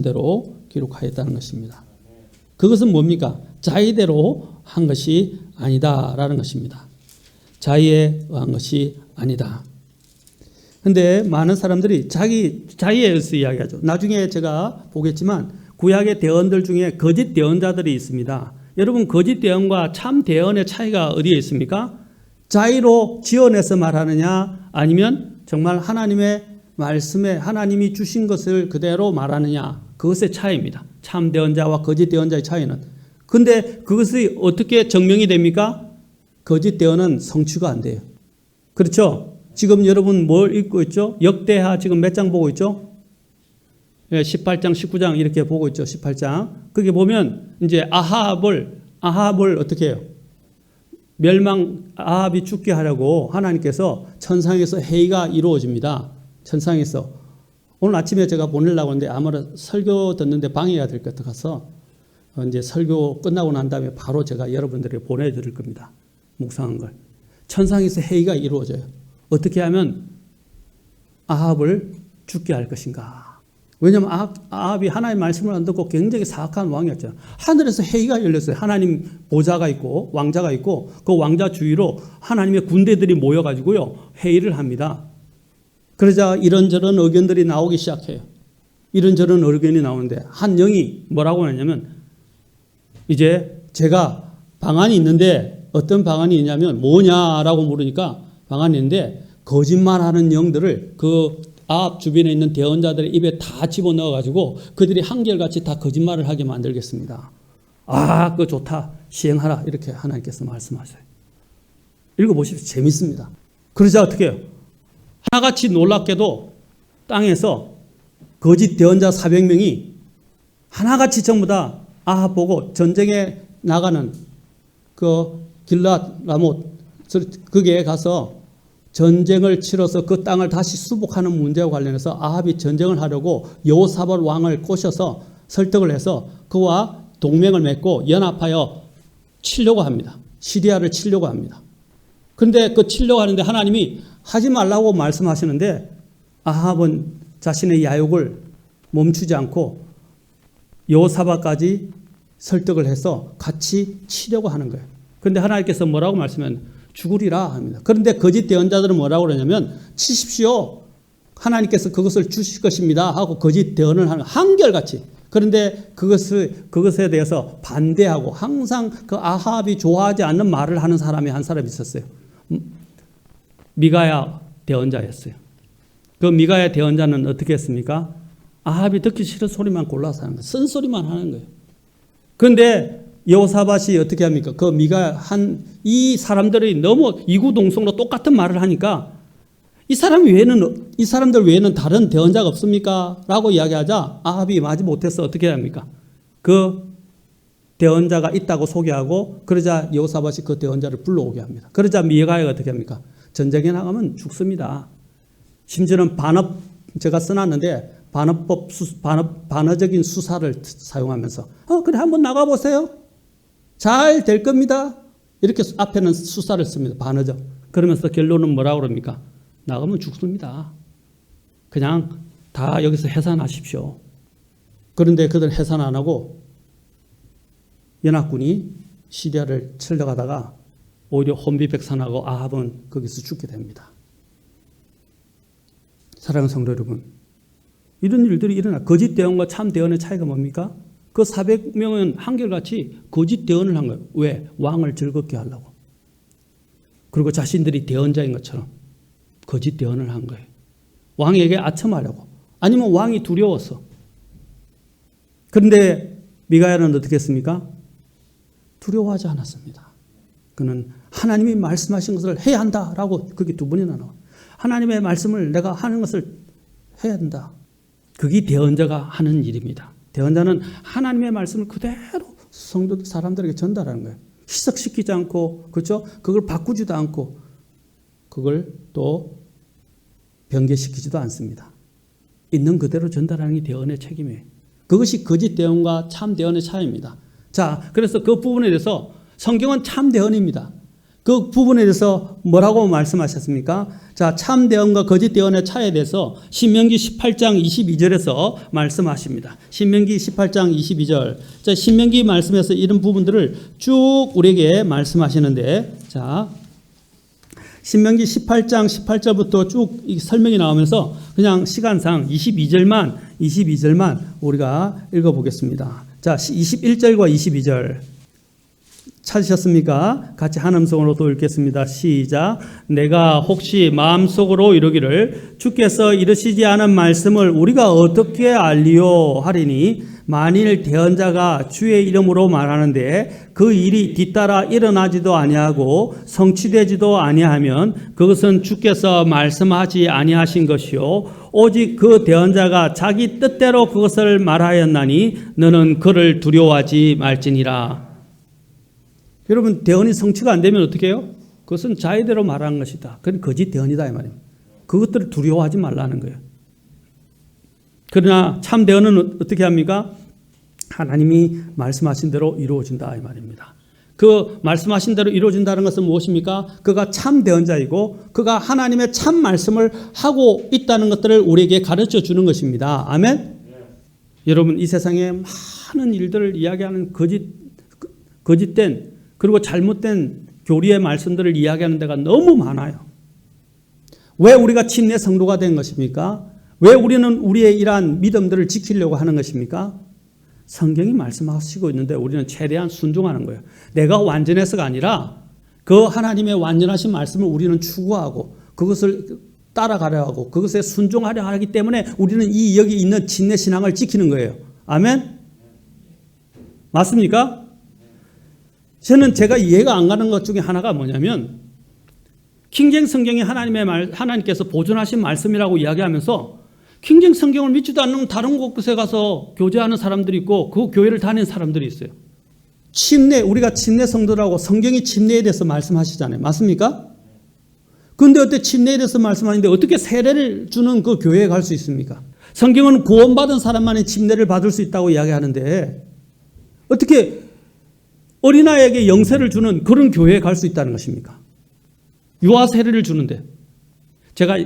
S1: 대로 기록하였다는 것입니다. 그것은 뭡니까? 자의대로 한 것이 아니다라는 것입니다. 자의에 의한 것이 아니다. 근데 많은 사람들이 자의에 의해서 이야기하죠. 나중에 제가 보겠지만 구약의 대언들 중에 거짓 대언자들이 있습니다. 여러분, 거짓 대언과 참 대언의 차이가 어디에 있습니까? 자의로 지어내서 말하느냐, 아니면 정말 하나님의 말씀에 하나님이 주신 것을 그대로 말하느냐, 그것의 차이입니다. 참 대언자와 거짓 대언자의 차이는. 근데 그것이 어떻게 증명이 됩니까? 거짓 대언은 성취가 안 돼요. 그렇죠? 지금 여러분 뭘 읽고 있죠? 역대하 지금 몇 장 보고 있죠? 18장, 19장 이렇게 보고 있죠. 18장. 거기 보면 이제 아합을 어떻게 해요? 아합이 죽게 하려고 하나님께서 천상에서 회의가 이루어집니다. 천상에서. 오늘 아침에 제가 보내려고 하는데 아무래도 설교 듣는데 방해가 될 것 같아서 이제 설교 끝나고 난 다음에 바로 제가 여러분들에게 보내드릴 겁니다. 묵상한 걸. 천상에서 회의가 이루어져요. 어떻게 하면 아합을 죽게 할 것인가. 왜냐하면 아합이 하나님의 말씀을 안 듣고 굉장히 사악한 왕이었죠. 하늘에서 회의가 열렸어요. 하나님 보좌가 있고 왕자가 있고 그 왕자 주위로 하나님의 군대들이 모여가지고요 회의를 합니다. 그러자 이런저런 의견들이 나오기 시작해요. 이런저런 의견이 나오는데 한 영이 뭐라고 하냐면 이제 제가 방안이 있는데 어떤 방안이 있냐면 뭐냐라고 물으니까 방안이 있는데 거짓말하는 영들을 그 아합 주변에 있는 대언자들의 입에 다 집어넣어가지고 그들이 한결같이 다 거짓말을 하게 만들겠습니다. 아, 그거 좋다. 시행하라. 이렇게 하나님께서 말씀하셔요. 읽어보십시오. 재밌습니다. 그러자 어떻게 해요? 하나같이 놀랍게도 땅에서 거짓 대언자 400명이 하나같이 전부 다 아합 보고 전쟁에 나가는 그 길랏 라못 거기에 가서 전쟁을 치러서 그 땅을 다시 수복하는 문제와 관련해서 아합이 전쟁을 하려고 여호사밧 왕을 꼬셔서 설득을 해서 그와 동맹을 맺고 연합하여 치려고 합니다. 시리아를 치려고 합니다. 그런데 그 치려고 하는데 하나님이 하지 말라고 말씀하시는데 아합은 자신의 야욕을 멈추지 않고 여호사밧까지 설득을 해서 같이 치려고 하는 거예요. 그런데 하나님께서 뭐라고 말씀하면 죽으리라 합니다. 그런데 거짓 대언자들은 뭐라고 그러냐면 치십시오. 하나님께서 그것을 주실 것입니다 하고 거짓 대언을 하는 한결같이. 그런데 그것에 대해서 반대하고 항상 그 아합이 좋아하지 않는 말을 하는 사람이 한 사람이 있었어요. 미가야 대언자였어요. 그 미가야 대언자는 어떻게 했습니까? 아합이 듣기 싫은 소리만 골라서 하는 거예요. 쓴소리만 하는 거예요. 그런데 여호사밧이 어떻게 합니까? 그 이 사람들이 너무 이구동성으로 똑같은 말을 하니까 이 사람들 외에는 다른 대언자가 없습니까? 라고 이야기하자 아합이 마지 못해서 어떻게 합니까? 그 대언자가 있다고 소개하고 그러자 여호사밧이 그 대언자를 불러오게 합니다. 그러자 미가야가 어떻게 합니까? 전쟁에 나가면 죽습니다. 심지어는 제가 써놨는데 반어적인 수사를 사용하면서 그래 한번 나가보세요. 잘 될 겁니다. 이렇게 앞에는 수사를 씁니다. 반어적. 그러면서 결론은 뭐라고 그럽니까? 나가면 죽습니다. 그냥 다 여기서 해산하십시오. 그런데 그들 해산 안 하고 연합군이 시리아를 쳐들어가다가 오히려 혼비백산하고 아합은 거기서 죽게 됩니다. 사랑하는 성도 여러분, 이런 일들이 일어나. 거짓 대언과 참 대언의 차이가 뭡니까? 그 400명은 한결같이 거짓 대언을 한 거예요. 왜? 왕을 즐겁게 하려고. 그리고 자신들이 대언자인 것처럼 거짓 대언을 한 거예요. 왕에게 아첨하려고. 아니면 왕이 두려워서. 그런데 미가야는 어떻게 했습니까? 두려워하지 않았습니다. 그는 하나님이 말씀하신 것을 해야 한다라고 그게 두 번이나 나와요. 하나님의 말씀을 내가 하는 것을 해야 된다. 그게 대언자가 하는 일입니다. 대언자는 하나님의 말씀을 그대로 성도 사람들에게 전달하는 거예요. 희석시키지 않고, 그렇죠? 그걸 바꾸지도 않고, 그걸 또 변개시키지도 않습니다. 있는 그대로 전달하는 게 대언의 책임이에요. 그것이 거짓 대언과 참 대언의 차이입니다. 자, 그래서 그 부분에 대해서 성경은 참 대언입니다. 그 부분에 대해서 뭐라고 말씀하셨습니까? 자, 참 대언과 거짓 대언의 차이에 대해서 신명기 18장 22절에서 말씀하십니다. 신명기 18장 22절. 자, 신명기 말씀에서 이런 부분들을 쭉 우리에게 말씀하시는데, 자, 신명기 18장 18절부터 쭉 설명이 나오면서 그냥 시간상 22절만 우리가 읽어보겠습니다. 자, 21절과 22절. 찾으셨습니까? 같이 한 음성으로 또 읽겠습니다. 시작. 내가 혹시 마음속으로 이르기를 주께서 이르시지 않은 말씀을 우리가 어떻게 알리요 하리니 만일 대언자가 주의 이름으로 말하는데 그 일이 뒤따라 일어나지도 아니하고 성취되지도 아니하면 그것은 주께서 말씀하지 아니하신 것이요 오직 그 대언자가 자기 뜻대로 그것을 말하였나니 너는 그를 두려워하지 말지니라. 여러분, 대언이 성취가 안 되면 어떻게 해요? 그것은 자의대로 말하는 것이다. 그건 거짓 대언이다 이 말이에요. 그것들을 두려워하지 말라는 거예요. 그러나 참 대언은 어떻게 합니까? 하나님이 말씀하신 대로 이루어진다 이 말입니다. 그 말씀하신 대로 이루어진다는 것은 무엇입니까? 그가 참 대언자이고 그가 하나님의 참 말씀을 하고 있다는 것들을 우리에게 가르쳐 주는 것입니다. 아멘? 여러분, 이 세상에 많은 일들을 이야기하는 거짓된 그리고 잘못된 교리의 말씀들을 이야기하는 데가 너무 많아요. 왜 우리가 침례 성도가 된 것입니까? 왜 우리는 우리의 이러한 믿음들을 지키려고 하는 것입니까? 성경이 말씀하시고 있는데 우리는 최대한 순종하는 거예요. 내가 완전해서가 아니라 그 하나님의 완전하신 말씀을 우리는 추구하고 그것을 따라가려 하고 그것에 순종하려 하기 때문에 우리는 이 여기 있는 침례 신앙을 지키는 거예요. 아멘? 맞습니까? 저는 제가 이해가 안 가는 것 중에 하나가 뭐냐면 킹제임스 성경이 하나님께서 보존하신 말씀이라고 이야기하면서 킹제임스 성경을 믿지도 않는 다른 곳에 가서 교제하는 사람들이 있고 그 교회를 다니는 사람들이 있어요. 침례, 우리가 침례 성도라고 성경이 침례에 대해서 말씀하시잖아요. 맞습니까? 그런데 어때 침례에 대해서 말씀하는데 어떻게 세례를 주는 그 교회에 갈 수 있습니까? 성경은 구원받은 사람만이 침례를 받을 수 있다고 이야기하는데 어떻게 어린아이에게 영세를 주는 그런 교회에 갈 수 있다는 것입니까? 유아 세례를 주는데 제가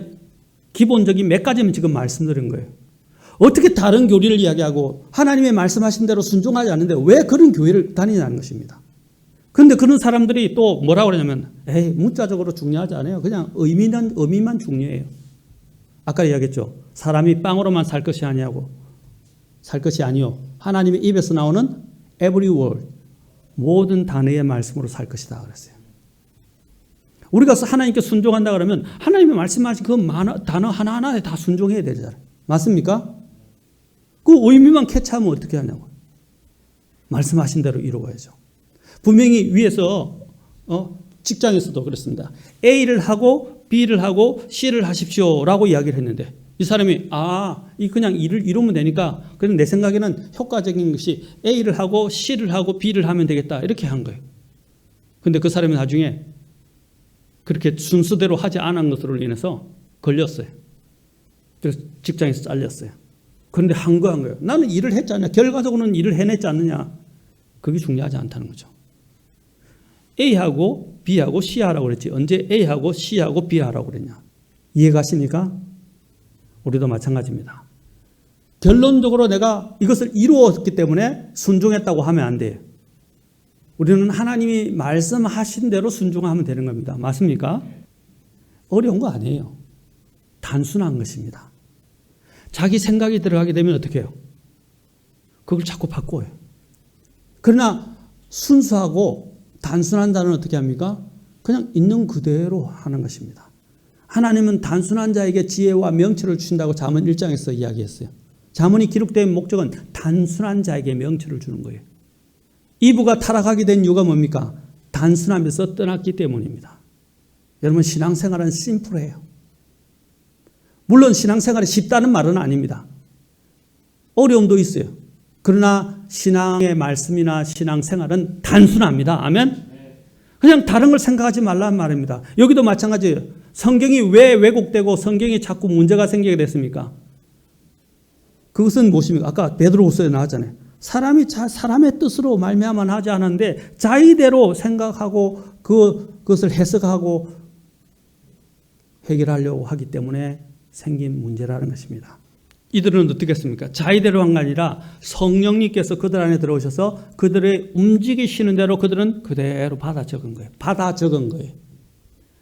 S1: 기본적인 몇 가지만 지금 말씀드린 거예요. 어떻게 다른 교리를 이야기하고 하나님의 말씀하신 대로 순종하지 않는데 왜 그런 교회를 다니냐는 것입니다. 그런데 그런 사람들이 또 뭐라고 그러냐면 에이, 문자적으로 중요하지 않아요. 그냥 의미만 중요해요. 아까 이야기했죠. 사람이 빵으로만 살 것이 아니고 살 것이 아니요. 하나님의 입에서 나오는 every word, 모든 단어의 말씀으로 살 것이다 그랬어요. 우리가 하나님께 순종한다 그러면 하나님의 말씀하신 그 단어 하나하나에 다 순종해야 되잖아요. 맞습니까? 그 의미만 캐치하면 어떻게 하냐고. 말씀하신 대로 이루어야죠. 분명히 위에서 직장에서도 그렇습니다. A를 하고 B를 하고 C를 하십시오라고 이야기를 했는데 이 사람이 이 그냥 일을 이루면 되니까 그냥 내 생각에는 효과적인 것이 A를 하고 C를 하고 B를 하면 되겠다 이렇게 한 거예요. 그런데 그 사람이 나중에 그렇게 순서대로 하지 않은 것으로 인해서 걸렸어요. 그래서 직장에서 잘렸어요. 그런데 한 거예요. 나는 일을 했지 않냐. 결과적으로는 일을 해냈지 않느냐. 그게 중요하지 않다는 거죠. A하고 B하고 C 하라고 그랬지. 언제 A하고 C하고 B 하라고 그랬냐. 이해가십니까? 우리도 마찬가지입니다. 결론적으로 내가 이것을 이루었기 때문에 순종했다고 하면 안 돼요. 우리는 하나님이 말씀하신 대로 순종하면 되는 겁니다. 맞습니까? 어려운 거 아니에요. 단순한 것입니다. 자기 생각이 들어가게 되면 어떻게 해요? 그걸 자꾸 바꿔요. 그러나 순수하고 단순한 자는 어떻게 합니까? 그냥 있는 그대로 하는 것입니다. 하나님은 단순한 자에게 지혜와 명철을 주신다고 잠언 1장에서 이야기했어요. 잠언이 기록된 목적은 단순한 자에게 명철을 주는 거예요. 이브가 타락하게 된 이유가 뭡니까? 단순하면서 떠났기 때문입니다. 여러분 신앙생활은 심플해요. 물론 신앙생활이 쉽다는 말은 아닙니다. 어려움도 있어요. 그러나 신앙의 말씀이나 신앙생활은 단순합니다. 아멘? 그냥 다른 걸 생각하지 말라는 말입니다. 여기도 마찬가지예요. 성경이 왜 왜곡되고 성경이 자꾸 문제가 생기게 됐습니까? 그것은 무엇입니까? 아까 베드로후서에 나왔잖아요. 사람이 사람의 뜻으로 말미암아 하지 않았는데 자의대로 생각하고 그것을 해석하고 해결하려고 하기 때문에 생긴 문제라는 것입니다. 이들은 어떻게 했습니까? 자의대로 한 게 아니라 성령님께서 그들 안에 들어오셔서 그들의 움직이시는 대로 그들은 그대로 받아 적은 거예요. 받아 적은 거예요.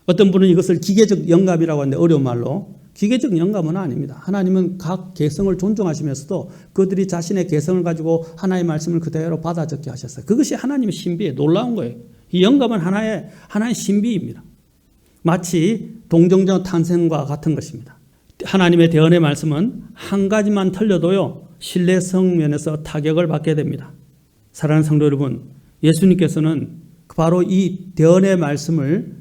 S1: 어떤 분은 이것을 기계적 영감이라고 하는데 어려운 말로 기계적 영감은 아닙니다. 하나님은 각 개성을 존중하시면서도 그들이 자신의 개성을 가지고 하나의 말씀을 그대로 받아 적게 하셨어요. 그것이 하나님의 신비에 놀라운 거예요. 이 영감은 하나의 신비입니다. 마치 동정적 탄생과 같은 것입니다. 하나님의 대언의 말씀은 한 가지만 틀려도요 신뢰성 면에서 타격을 받게 됩니다. 사랑하는 성도 여러분, 예수님께서는 바로 이 대언의 말씀을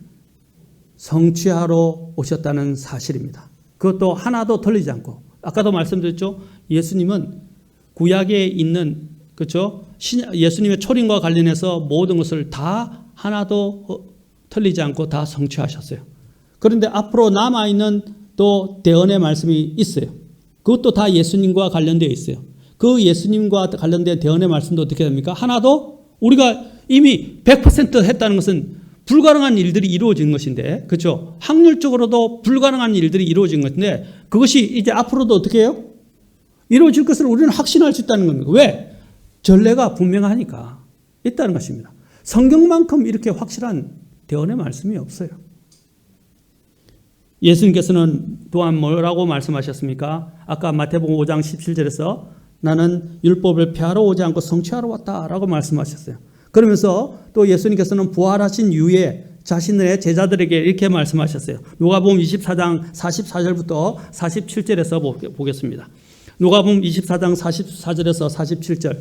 S1: 성취하러 오셨다는 사실입니다. 그것도 하나도 틀리지 않고, 아까도 말씀드렸죠. 예수님은 구약에 있는, 그렇죠, 예수님의 초림과 관련해서 모든 것을 다 하나도 틀리지 않고 다 성취하셨어요. 그런데 앞으로 남아있는 또 대언의 말씀이 있어요. 그것도 다 예수님과 관련되어 있어요. 그 예수님과 관련된 대언의 말씀도 어떻게 됩니까? 하나도 우리가 이미 100% 했다는 것은 불가능한 일들이 이루어진 것인데, 그렇죠? 확률적으로도 불가능한 일들이 이루어진 것인데 그것이 이제 앞으로도 어떻게 해요? 이루어질 것을 우리는 확신할 수 있다는 겁니다. 왜? 전례가 분명하니까 있다는 것입니다. 성경만큼 이렇게 확실한 대언의 말씀이 없어요. 예수님께서는 또한 뭐라고 말씀하셨습니까? 아까 마태복음 5장 17절에서 나는 율법을 폐하러 오지 않고 성취하러 왔다라고 말씀하셨어요. 그러면서 또 예수님께서는 부활하신 이후에 자신의 제자들에게 이렇게 말씀하셨어요. 누가복음 24장 44절부터 47절에서 보겠습니다. 누가복음 24장 44절에서 47절.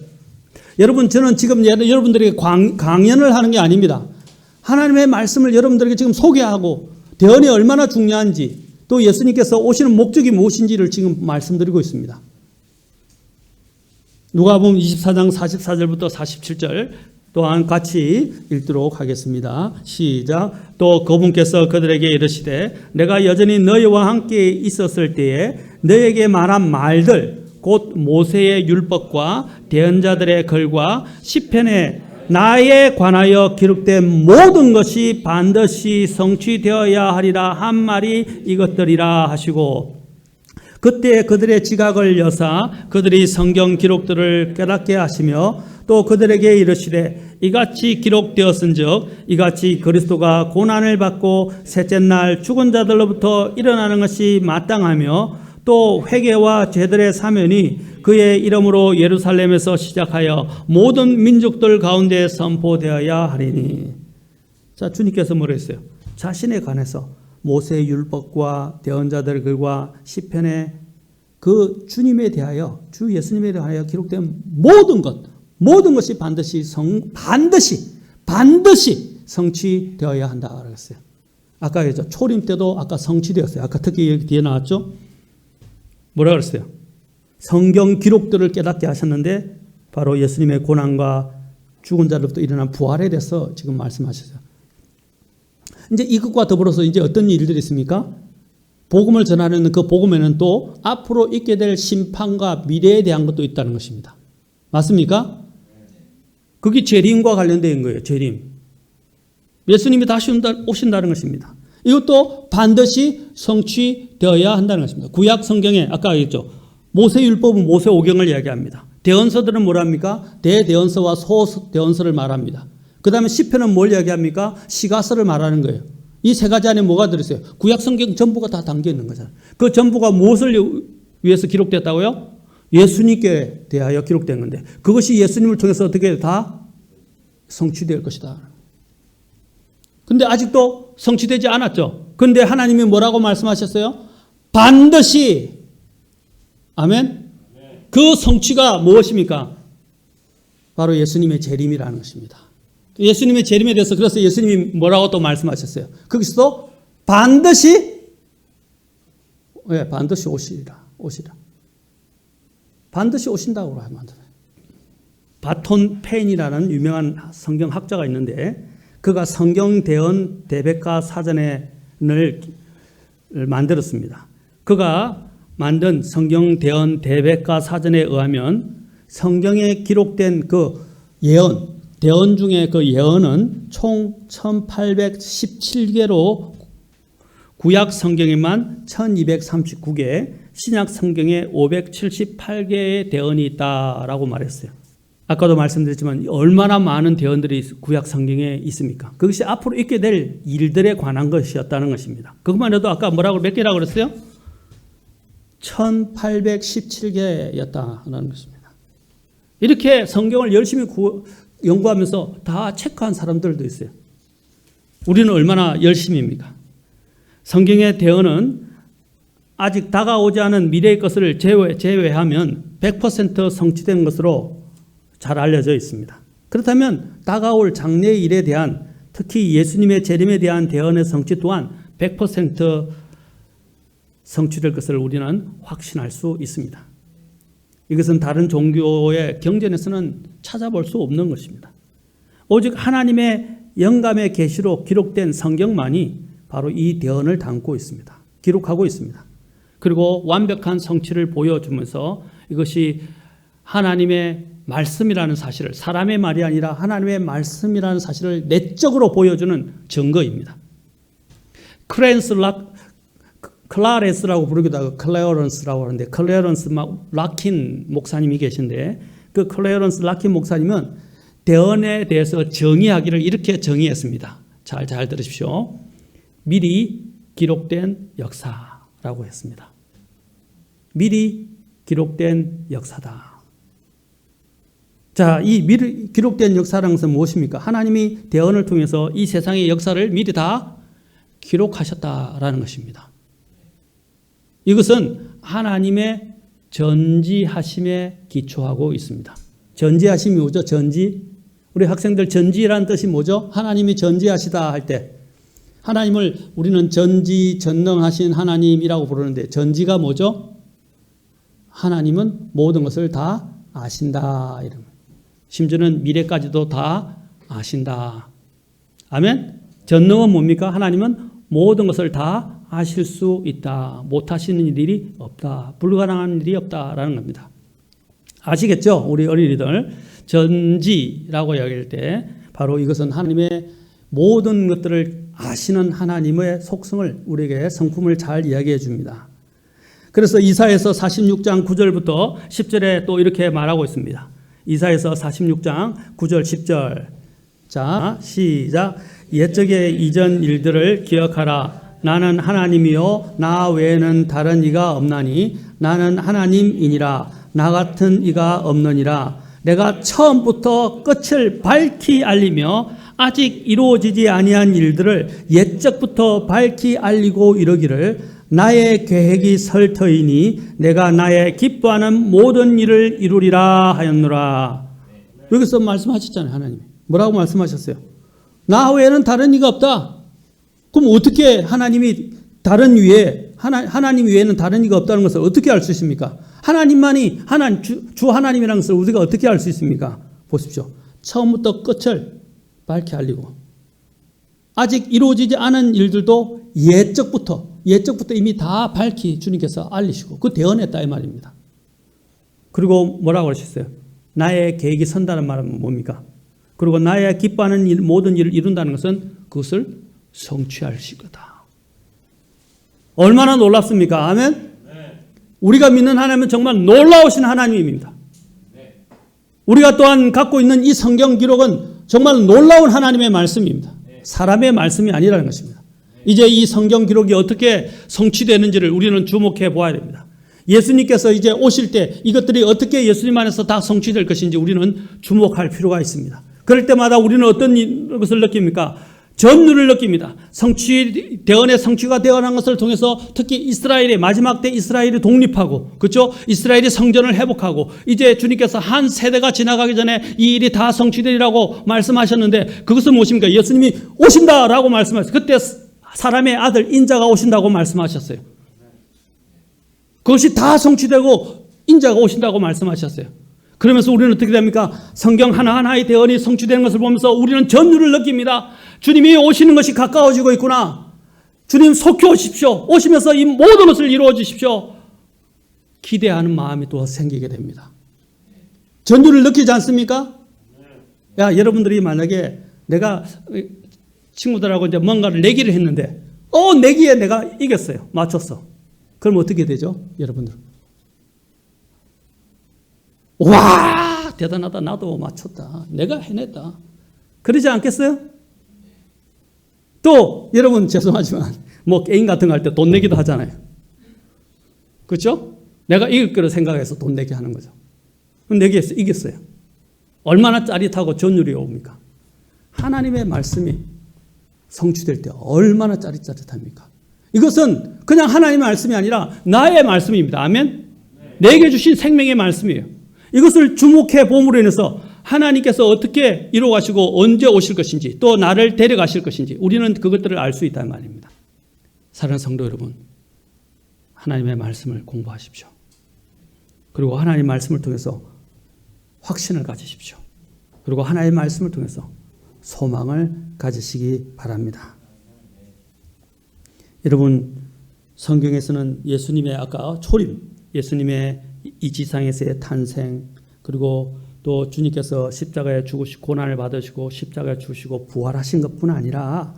S1: 여러분, 저는 지금 여러분들에게 강연을 하는 게 아닙니다. 하나님의 말씀을 여러분들에게 지금 소개하고 대언이 얼마나 중요한지, 또 예수님께서 오시는 목적이 무엇인지를 지금 말씀드리고 있습니다. 누가복음 24장 44절부터 47절 또한 같이 읽도록 하겠습니다. 시작. 또 그분께서 그들에게 이르시되 내가 여전히 너희와 함께 있었을 때에 너희에게 말한 말들 곧 모세의 율법과 대언자들의 글과 시편에 나에 관하여 기록된 모든 것이 반드시 성취되어야 하리라 한 말이 이것들이라 하시고, 그때 그들의 지각을 여사 그들이 성경 기록들을 깨닫게 하시며 또 그들에게 이르시되 이같이 기록되었은즉 이같이 그리스도가 고난을 받고 셋째 날 죽은 자들로부터 일어나는 것이 마땅하며 또 회개와 죄들의 사면이 그의 이름으로 예루살렘에서 시작하여 모든 민족들 가운데 선포되어야 하리니. 자, 주님께서 뭐라 했어요? 자신에 관해서 모세의 율법과 대언자들의 글과 시편에 그 주님에 대하여, 주 예수님에 대하여 기록된 모든 것이 반드시 성취되어야 한다 그랬어요. 아까 그랬죠. 초림 때도 아까 성취되었어요. 아까 특히 여기 뒤에 나왔죠. 뭐라 그랬어요? 성경 기록들을 깨닫게 하셨는데 바로 예수님의 고난과 죽은 자로부터 일어난 부활에 대해서 지금 말씀하셨어요. 이제 이것과 더불어서 이제 어떤 일들이 있습니까? 복음을 전하는 그 복음에는 또 앞으로 있게 될 심판과 미래에 대한 것도 있다는 것입니다. 맞습니까? 그게 재림과 관련된 거예요. 재림. 예수님이 다시 오신다는 것입니다. 이것도 반드시 성취되어야 한다는 것입니다. 구약 성경에 아까 얘기했죠. 모세율법은 모세오경을 이야기합니다. 대언서들은 뭐랍니까? 대대언서와 소대언서를 말합니다. 그 다음에 시편은 뭘 이야기합니까? 시가서를 말하는 거예요. 이 세 가지 안에 뭐가 들어있어요? 구약 성경 전부가 다 담겨 있는 거잖아요. 그 전부가 무엇을 위해서 기록됐다고요? 예수님께 대하여 기록된 건데 그것이 예수님을 통해서 어떻게 다 성취될 것이다. 근데 아직도 성취되지 않았죠. 근데 하나님이 뭐라고 말씀하셨어요? 반드시. 아멘. 그 성취가 무엇입니까? 바로 예수님의 재림이라는 것입니다. 예수님의 재림에 대해서 그래서 예수님이 뭐라고 또 말씀하셨어요? 거기서도 반드시 예, 반드시 오시리라. 반드시 오신다고 하면 안 돼요. 바톤 페인이라는 유명한 성경 학자가 있는데 그가 성경 대언 대백과 사전을 만들었습니다. 그가 만든 성경 대언 대백과 사전에 의하면 성경에 기록된 그 예언, 대언 중에 그 예언은 총 1817개로 구약 성경에만 1239개, 신약 성경에 578개의 대언이 있다라고 말했어요. 아까도 말씀드렸지만 얼마나 많은 대언들이 구약 성경에 있습니까? 그것이 앞으로 있게 될 일들에 관한 것이었다는 것입니다. 그것만 해도 아까 뭐라고 몇 개라고 그랬어요? 1817개였다는 것입니다. 이렇게 성경을 열심히 연구하면서 다 체크한 사람들도 있어요. 우리는 얼마나 열심입니까? 성경의 대언은 아직 다가오지 않은 미래의 것을 제외하면 100% 성취된 것으로 잘 알려져 있습니다. 그렇다면 다가올 장래의 일에 대한 특히 예수님의 재림에 대한 대언의 성취 또한 100% 성취될 것을 우리는 확신할 수 있습니다. 이것은 다른 종교의 경전에서는 찾아볼 수 없는 것입니다. 오직 하나님의 영감의 계시로 기록된 성경만이 바로 이 대언을 담고 있습니다. 기록하고 있습니다. 그리고 완벽한 성취를 보여주면서 이것이 하나님의 말씀이라는 사실을, 사람의 말이 아니라 하나님의 말씀이라는 사실을 내적으로 보여주는 증거입니다. 클라레스라고 부르기도 하고 클레어런스라고 하는데 클레어런스 라킨 목사님이 계신데 그 클레어런스 라킨 목사님은 대언에 대해서 정의하기를 이렇게 정의했습니다. 잘 들으십시오. 미리 기록된 역사라고 했습니다. 미리 기록된 역사다. 자, 이 미리 기록된 역사라는 것은 무엇입니까? 하나님이 대언을 통해서 이 세상의 역사를 미리 다 기록하셨다라는 것입니다. 이것은 하나님의 전지하심에 기초하고 있습니다. 전지하심이 뭐죠? 전지. 우리 학생들 전지라는 뜻이 뭐죠? 하나님이 전지하시다 할 때 하나님을 우리는 전지전능하신 하나님이라고 부르는데 전지가 뭐죠? 하나님은 모든 것을 다 아신다. 이런. 심지어는 미래까지도 다 아신다. 아멘? 전능은 뭡니까? 하나님은 모든 것을 다 아실 수 있다. 못하시는 일이 없다. 불가능한 일이 없다라는 겁니다. 아시겠죠? 우리 어린이들. 전지라고 이야기할 때 바로 이것은 하나님의 모든 것들을 아시는 하나님의 속성을 우리에게 성품을 잘 이야기해 줍니다. 그래서 이사야서 46장 9절부터 10절에 또 이렇게 말하고 있습니다. 이사야서 46장 9절 10절. 자, 시작. 옛적의 이전 일들을 기억하라. 나는 하나님이요 나 외에는 다른 이가 없나니 나는 하나님이니라. 나 같은 이가 없느니라. 내가 처음부터 끝을 밝히 알리며 아직 이루어지지 아니한 일들을 옛적부터 밝히 알리고 이르기를 나의 계획이 설 터이니 내가 나의 기뻐하는 모든 일을 이루리라 하였노라. 여기서 말씀하셨잖아요. 하나님이 뭐라고 말씀하셨어요? 나 외에는 다른 이가 없다. 그럼 어떻게 하나님이 다른 위에 하나님 외에는 다른 이가 없다는 것을 어떻게 알 수 있습니까? 하나님만이 주 하나님이라는 것을 우리가 어떻게 알 수 있습니까? 보십시오. 처음부터 끝을 밝히 알리고 아직 이루어지지 않은 일들도 옛적부터 이미 다 밝히 주님께서 알리시고 그 대언했다 이 말입니다. 그리고 뭐라고 하셨어요? 나의 계획이 선다는 말은 뭡니까? 그리고 나의 기뻐하는 모든 일을 이룬다는 것은 그것을 성취하실 거다. 얼마나 놀랍습니까? 아멘? 네. 우리가 믿는 하나님은 정말 놀라우신 하나님입니다. 네. 우리가 또한 갖고 있는 이 성경 기록은 정말 놀라운 하나님의 말씀입니다. 네. 사람의 말씀이 아니라는 것입니다. 네. 이제 이 성경 기록이 어떻게 성취되는지를 우리는 주목해 보아야 됩니다. 예수님께서 이제 오실 때 이것들이 어떻게 예수님 안에서 다 성취될 것인지 우리는 주목할 필요가 있습니다. 그럴 때마다 우리는 어떤 것을 느낍니까? 전율을 느낍니다. 대언의 성취가 되어난 것을 통해서 특히 이스라엘의 마지막 때 이스라엘이 독립하고 그렇죠? 이스라엘이 성전을 회복하고 이제 주님께서 한 세대가 지나가기 전에 이 일이 다 성취되리라고 말씀하셨는데 그것은 무엇입니까? 예수님이 오신다라고 말씀하셨어요. 그때 사람의 아들 인자가 오신다고 말씀하셨어요. 그것이 다 성취되고 인자가 오신다고 말씀하셨어요. 그러면서 우리는 어떻게 됩니까? 성경 하나하나의 대언이 성취되는 것을 보면서 우리는 전율을 느낍니다. 주님이 오시는 것이 가까워지고 있구나. 주님 속히 오십시오. 오시면서 이 모든 것을 이루어 주십시오. 기대하는 마음이 또 생기게 됩니다. 전율을 느끼지 않습니까? 야, 여러분들이 만약에 내가 친구들하고 이제 뭔가를 내기를 했는데, 내기에 내가 이겼어요. 맞췄어. 그럼 어떻게 되죠? 여러분들. 와, 대단하다. 나도 맞췄다. 내가 해냈다. 그러지 않겠어요? 또, 여러분, 죄송하지만, 게임 같은 거 할 때 돈 내기도 하잖아요. 그렇죠? 내가 이길 거로 생각해서 돈 내기 하는 거죠. 그럼 내기에서 이겼어요. 얼마나 짜릿하고 전율이 옵니까? 하나님의 말씀이 성취될 때 얼마나 짜릿짜릿합니까? 이것은 그냥 하나님의 말씀이 아니라 나의 말씀입니다. 아멘? 내게 주신 생명의 말씀이에요. 이것을 주목해 봄으로 인해서 하나님께서 어떻게 이루어가시고 언제 오실 것인지 또 나를 데려가실 것인지 우리는 그것들을 알 수 있다는 말입니다. 사랑하는 성도 여러분, 하나님의 말씀을 공부하십시오. 그리고 하나님의 말씀을 통해서 확신을 가지십시오. 그리고 하나님의 말씀을 통해서 소망을 가지시기 바랍니다. 여러분, 성경에서는 예수님의 아까 초림, 예수님의 이 지상에서의 탄생, 그리고 또 주님께서 십자가에 죽으시고 고난을 받으시고 십자가에 죽으시고 부활하신 것뿐 아니라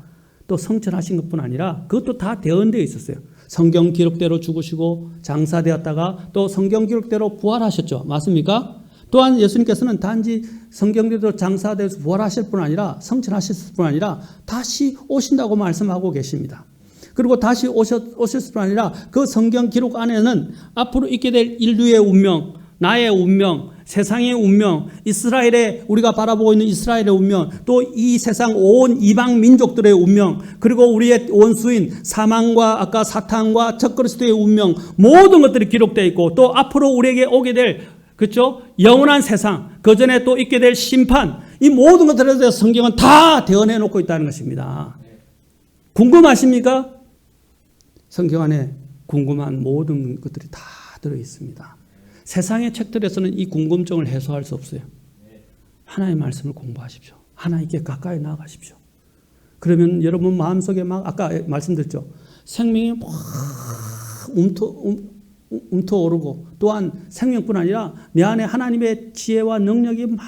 S1: 또 성천하신 것뿐 아니라 그것도 다 대언되어 있었어요. 성경 기록대로 죽으시고 장사되었다가 또 성경 기록대로 부활하셨죠. 맞습니까? 또한 예수님께서는 단지 성경대로 장사되어서 부활하실 뿐 아니라 성천하실 뿐 아니라 다시 오신다고 말씀하고 계십니다. 그리고 다시 오실 뿐 아니라 그 성경 기록 안에는 앞으로 있게 될 인류의 운명, 나의 운명, 세상의 운명, 이스라엘의 우리가 바라보고 있는 이스라엘의 운명, 또 이 세상 온 이방 민족들의 운명, 그리고 우리의 원수인 사망과 아까 사탄과 적그리스도의 운명, 모든 것들이 기록되어 있고 또 앞으로 우리에게 오게 될 그렇죠? 영원한 세상, 그 전에 또 있게 될 심판, 이 모든 것들에 대해서 성경은 다 대언해 놓고 있다는 것입니다. 궁금하십니까? 성경 안에 궁금한 모든 것들이 다 들어 있습니다. 세상의 책들에서는 이 궁금증을 해소할 수 없어요. 하나님의 말씀을 공부하십시오. 하나님께 가까이 나아가십시오. 그러면 여러분 마음속에 막 아까 말씀드렸죠. 생명이 막 움터오르고 또한 생명뿐 아니라 내 안에 하나님의 지혜와 능력이 막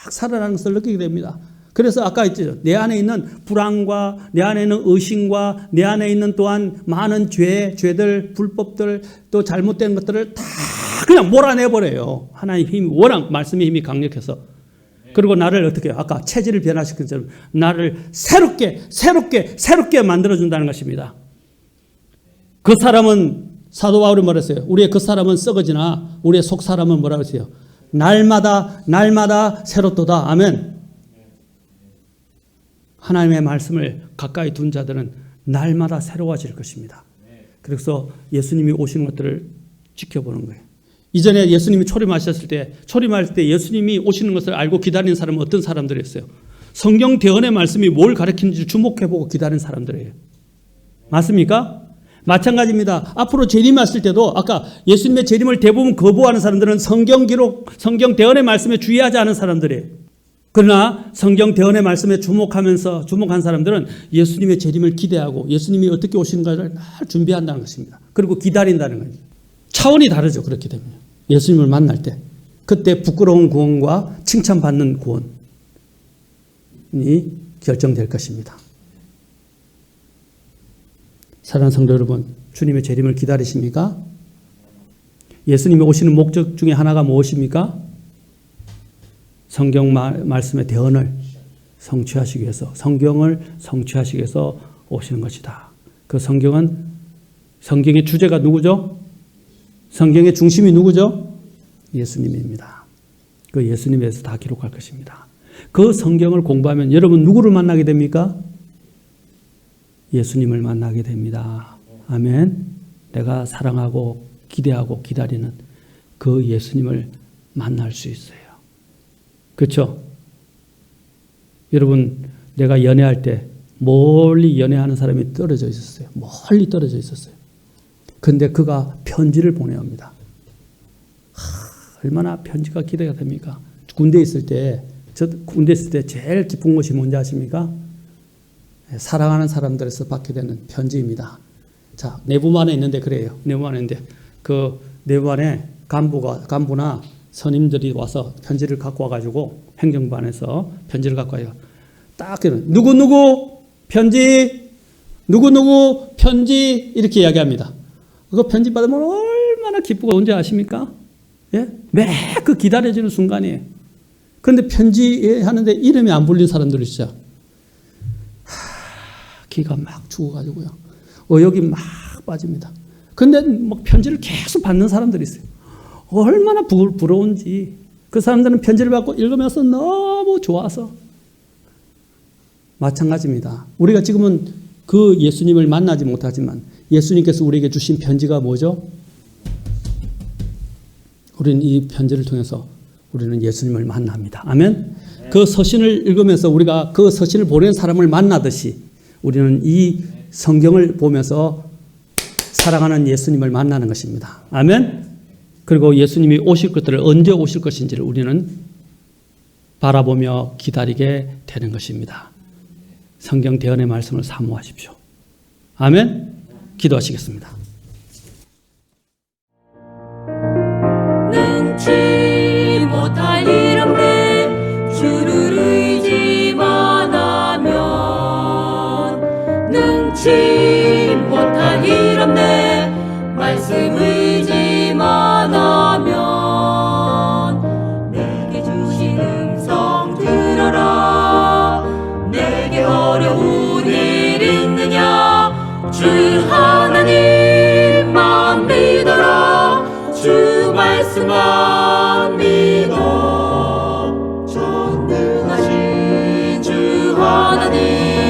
S1: 살아나는 것을 느끼게 됩니다. 그래서 아까 했죠. 내 안에 있는 불안과 내 안에 있는 의심과 내 안에 있는 또한 많은 죄들, 불법들 또 잘못된 것들을 다 그냥 몰아내버려요. 하나님의 힘이 워낙 말씀의 힘이 강력해서. 그리고 나를 어떻게 해요? 아까 체질을 변화시킨 것처럼 나를 새롭게 만들어준다는 것입니다. 그 사람은 사도 바울이 말했어요. 우리의 그 사람은 썩어지나 우리의 속 사람은 뭐라고 했어요? 날마다 새롭도다. 아멘. 하나님의 말씀을 가까이 둔 자들은 날마다 새로워질 것입니다. 그래서 예수님이 오시는 것들을 지켜보는 거예요. 이전에 예수님이 초림할 때 예수님이 오시는 것을 알고 기다리는 사람은 어떤 사람들이었어요? 성경 대언의 말씀이 뭘 가르치는지 주목해보고 기다리는 사람들이에요. 맞습니까? 마찬가지입니다. 앞으로 재림이 왔을 때도 아까 예수님의 재림을 대부분 거부하는 사람들은 성경 기록, 성경 대언의 말씀에 주의하지 않은 사람들이에요. 그러나 성경 대언의 말씀에 주목한 사람들은 예수님의 재림을 기대하고 예수님이 어떻게 오시는가를 준비한다는 것입니다. 그리고 기다린다는 거예요. 차원이 다르죠. 그렇게 되면 예수님을 만날 때 그때 부끄러운 구원과 칭찬받는 구원이 결정될 것입니다. 사랑하는 성도 여러분, 주님의 재림을 기다리십니까? 예수님이 오시는 목적 중에 하나가 무엇입니까? 성경 말씀의 대언을 성취하시기 위해서, 성경을 성취하시기 위해서 오시는 것이다. 그 성경의 주제가 누구죠? 성경의 중심이 누구죠? 예수님입니다. 그 예수님에서 다 기록할 것입니다. 그 성경을 공부하면 여러분 누구를 만나게 됩니까? 예수님을 만나게 됩니다. 아멘. 내가 사랑하고 기대하고 기다리는 그 예수님을 만날 수 있어요. 그렇죠? 여러분, 내가 연애할 때 멀리 연애하는 사람이 떨어져 있었어요. 멀리 떨어져 있었어요. 근데 그가 편지를 보내야 합니다. 얼마나 편지가 기대가 됩니까? 군대에 있을 때, 제일 기쁜 것이 뭔지 아십니까? 사랑하는 사람들에서 받게 되는 편지입니다. 자, 내부반에 있는데 그래요. 내부반에 있는데 그 내부반에 간부나 선임들이 와서 편지를 갖고 와가지고 행정반에서 편지를 갖고 와요. 딱 누구 편지, 누구 편지 이렇게 이야기합니다. 그 편지 받으면 얼마나 기쁘고 언제 아십니까? 예? 매 기다려지는 순간이에요. 그런데 편지 하는데 이름이 안 불린 사람들이 있어요. 기가 막 죽어가지고요. 의욕이 막 빠집니다. 근데 막 편지를 계속 받는 사람들이 있어요. 얼마나 부러운지. 그 사람들은 편지를 받고 읽으면서 너무 좋아서. 마찬가지입니다. 우리가 지금은 그 예수님을 만나지 못하지만 예수님께서 우리에게 주신 편지가 뭐죠? 우리는 이 편지를 통해서 우리는 예수님을 만납니다. 아멘? 그 서신을 읽으면서 우리가 그 서신을 보낸 사람을 만나듯이 우리는 이 성경을 보면서 사랑하는 예수님을 만나는 것입니다. 아멘? 그리고 예수님이 오실 것들을 언제 오실 것인지를 우리는 바라보며 기다리게 되는 것입니다. 성경 대언의 말씀을 사모하십시오. 아멘? 기도하시겠습니다.
S2: 능치 못할 일 없네 주를 의지만 하면 능치 못할 일 없네 말씀 의지만 하면 내게 주신 음성 들어라 내게 어려운 일 있느냐 주 하나님만 믿어라 주 말씀만 믿어 전능하신 주 하나님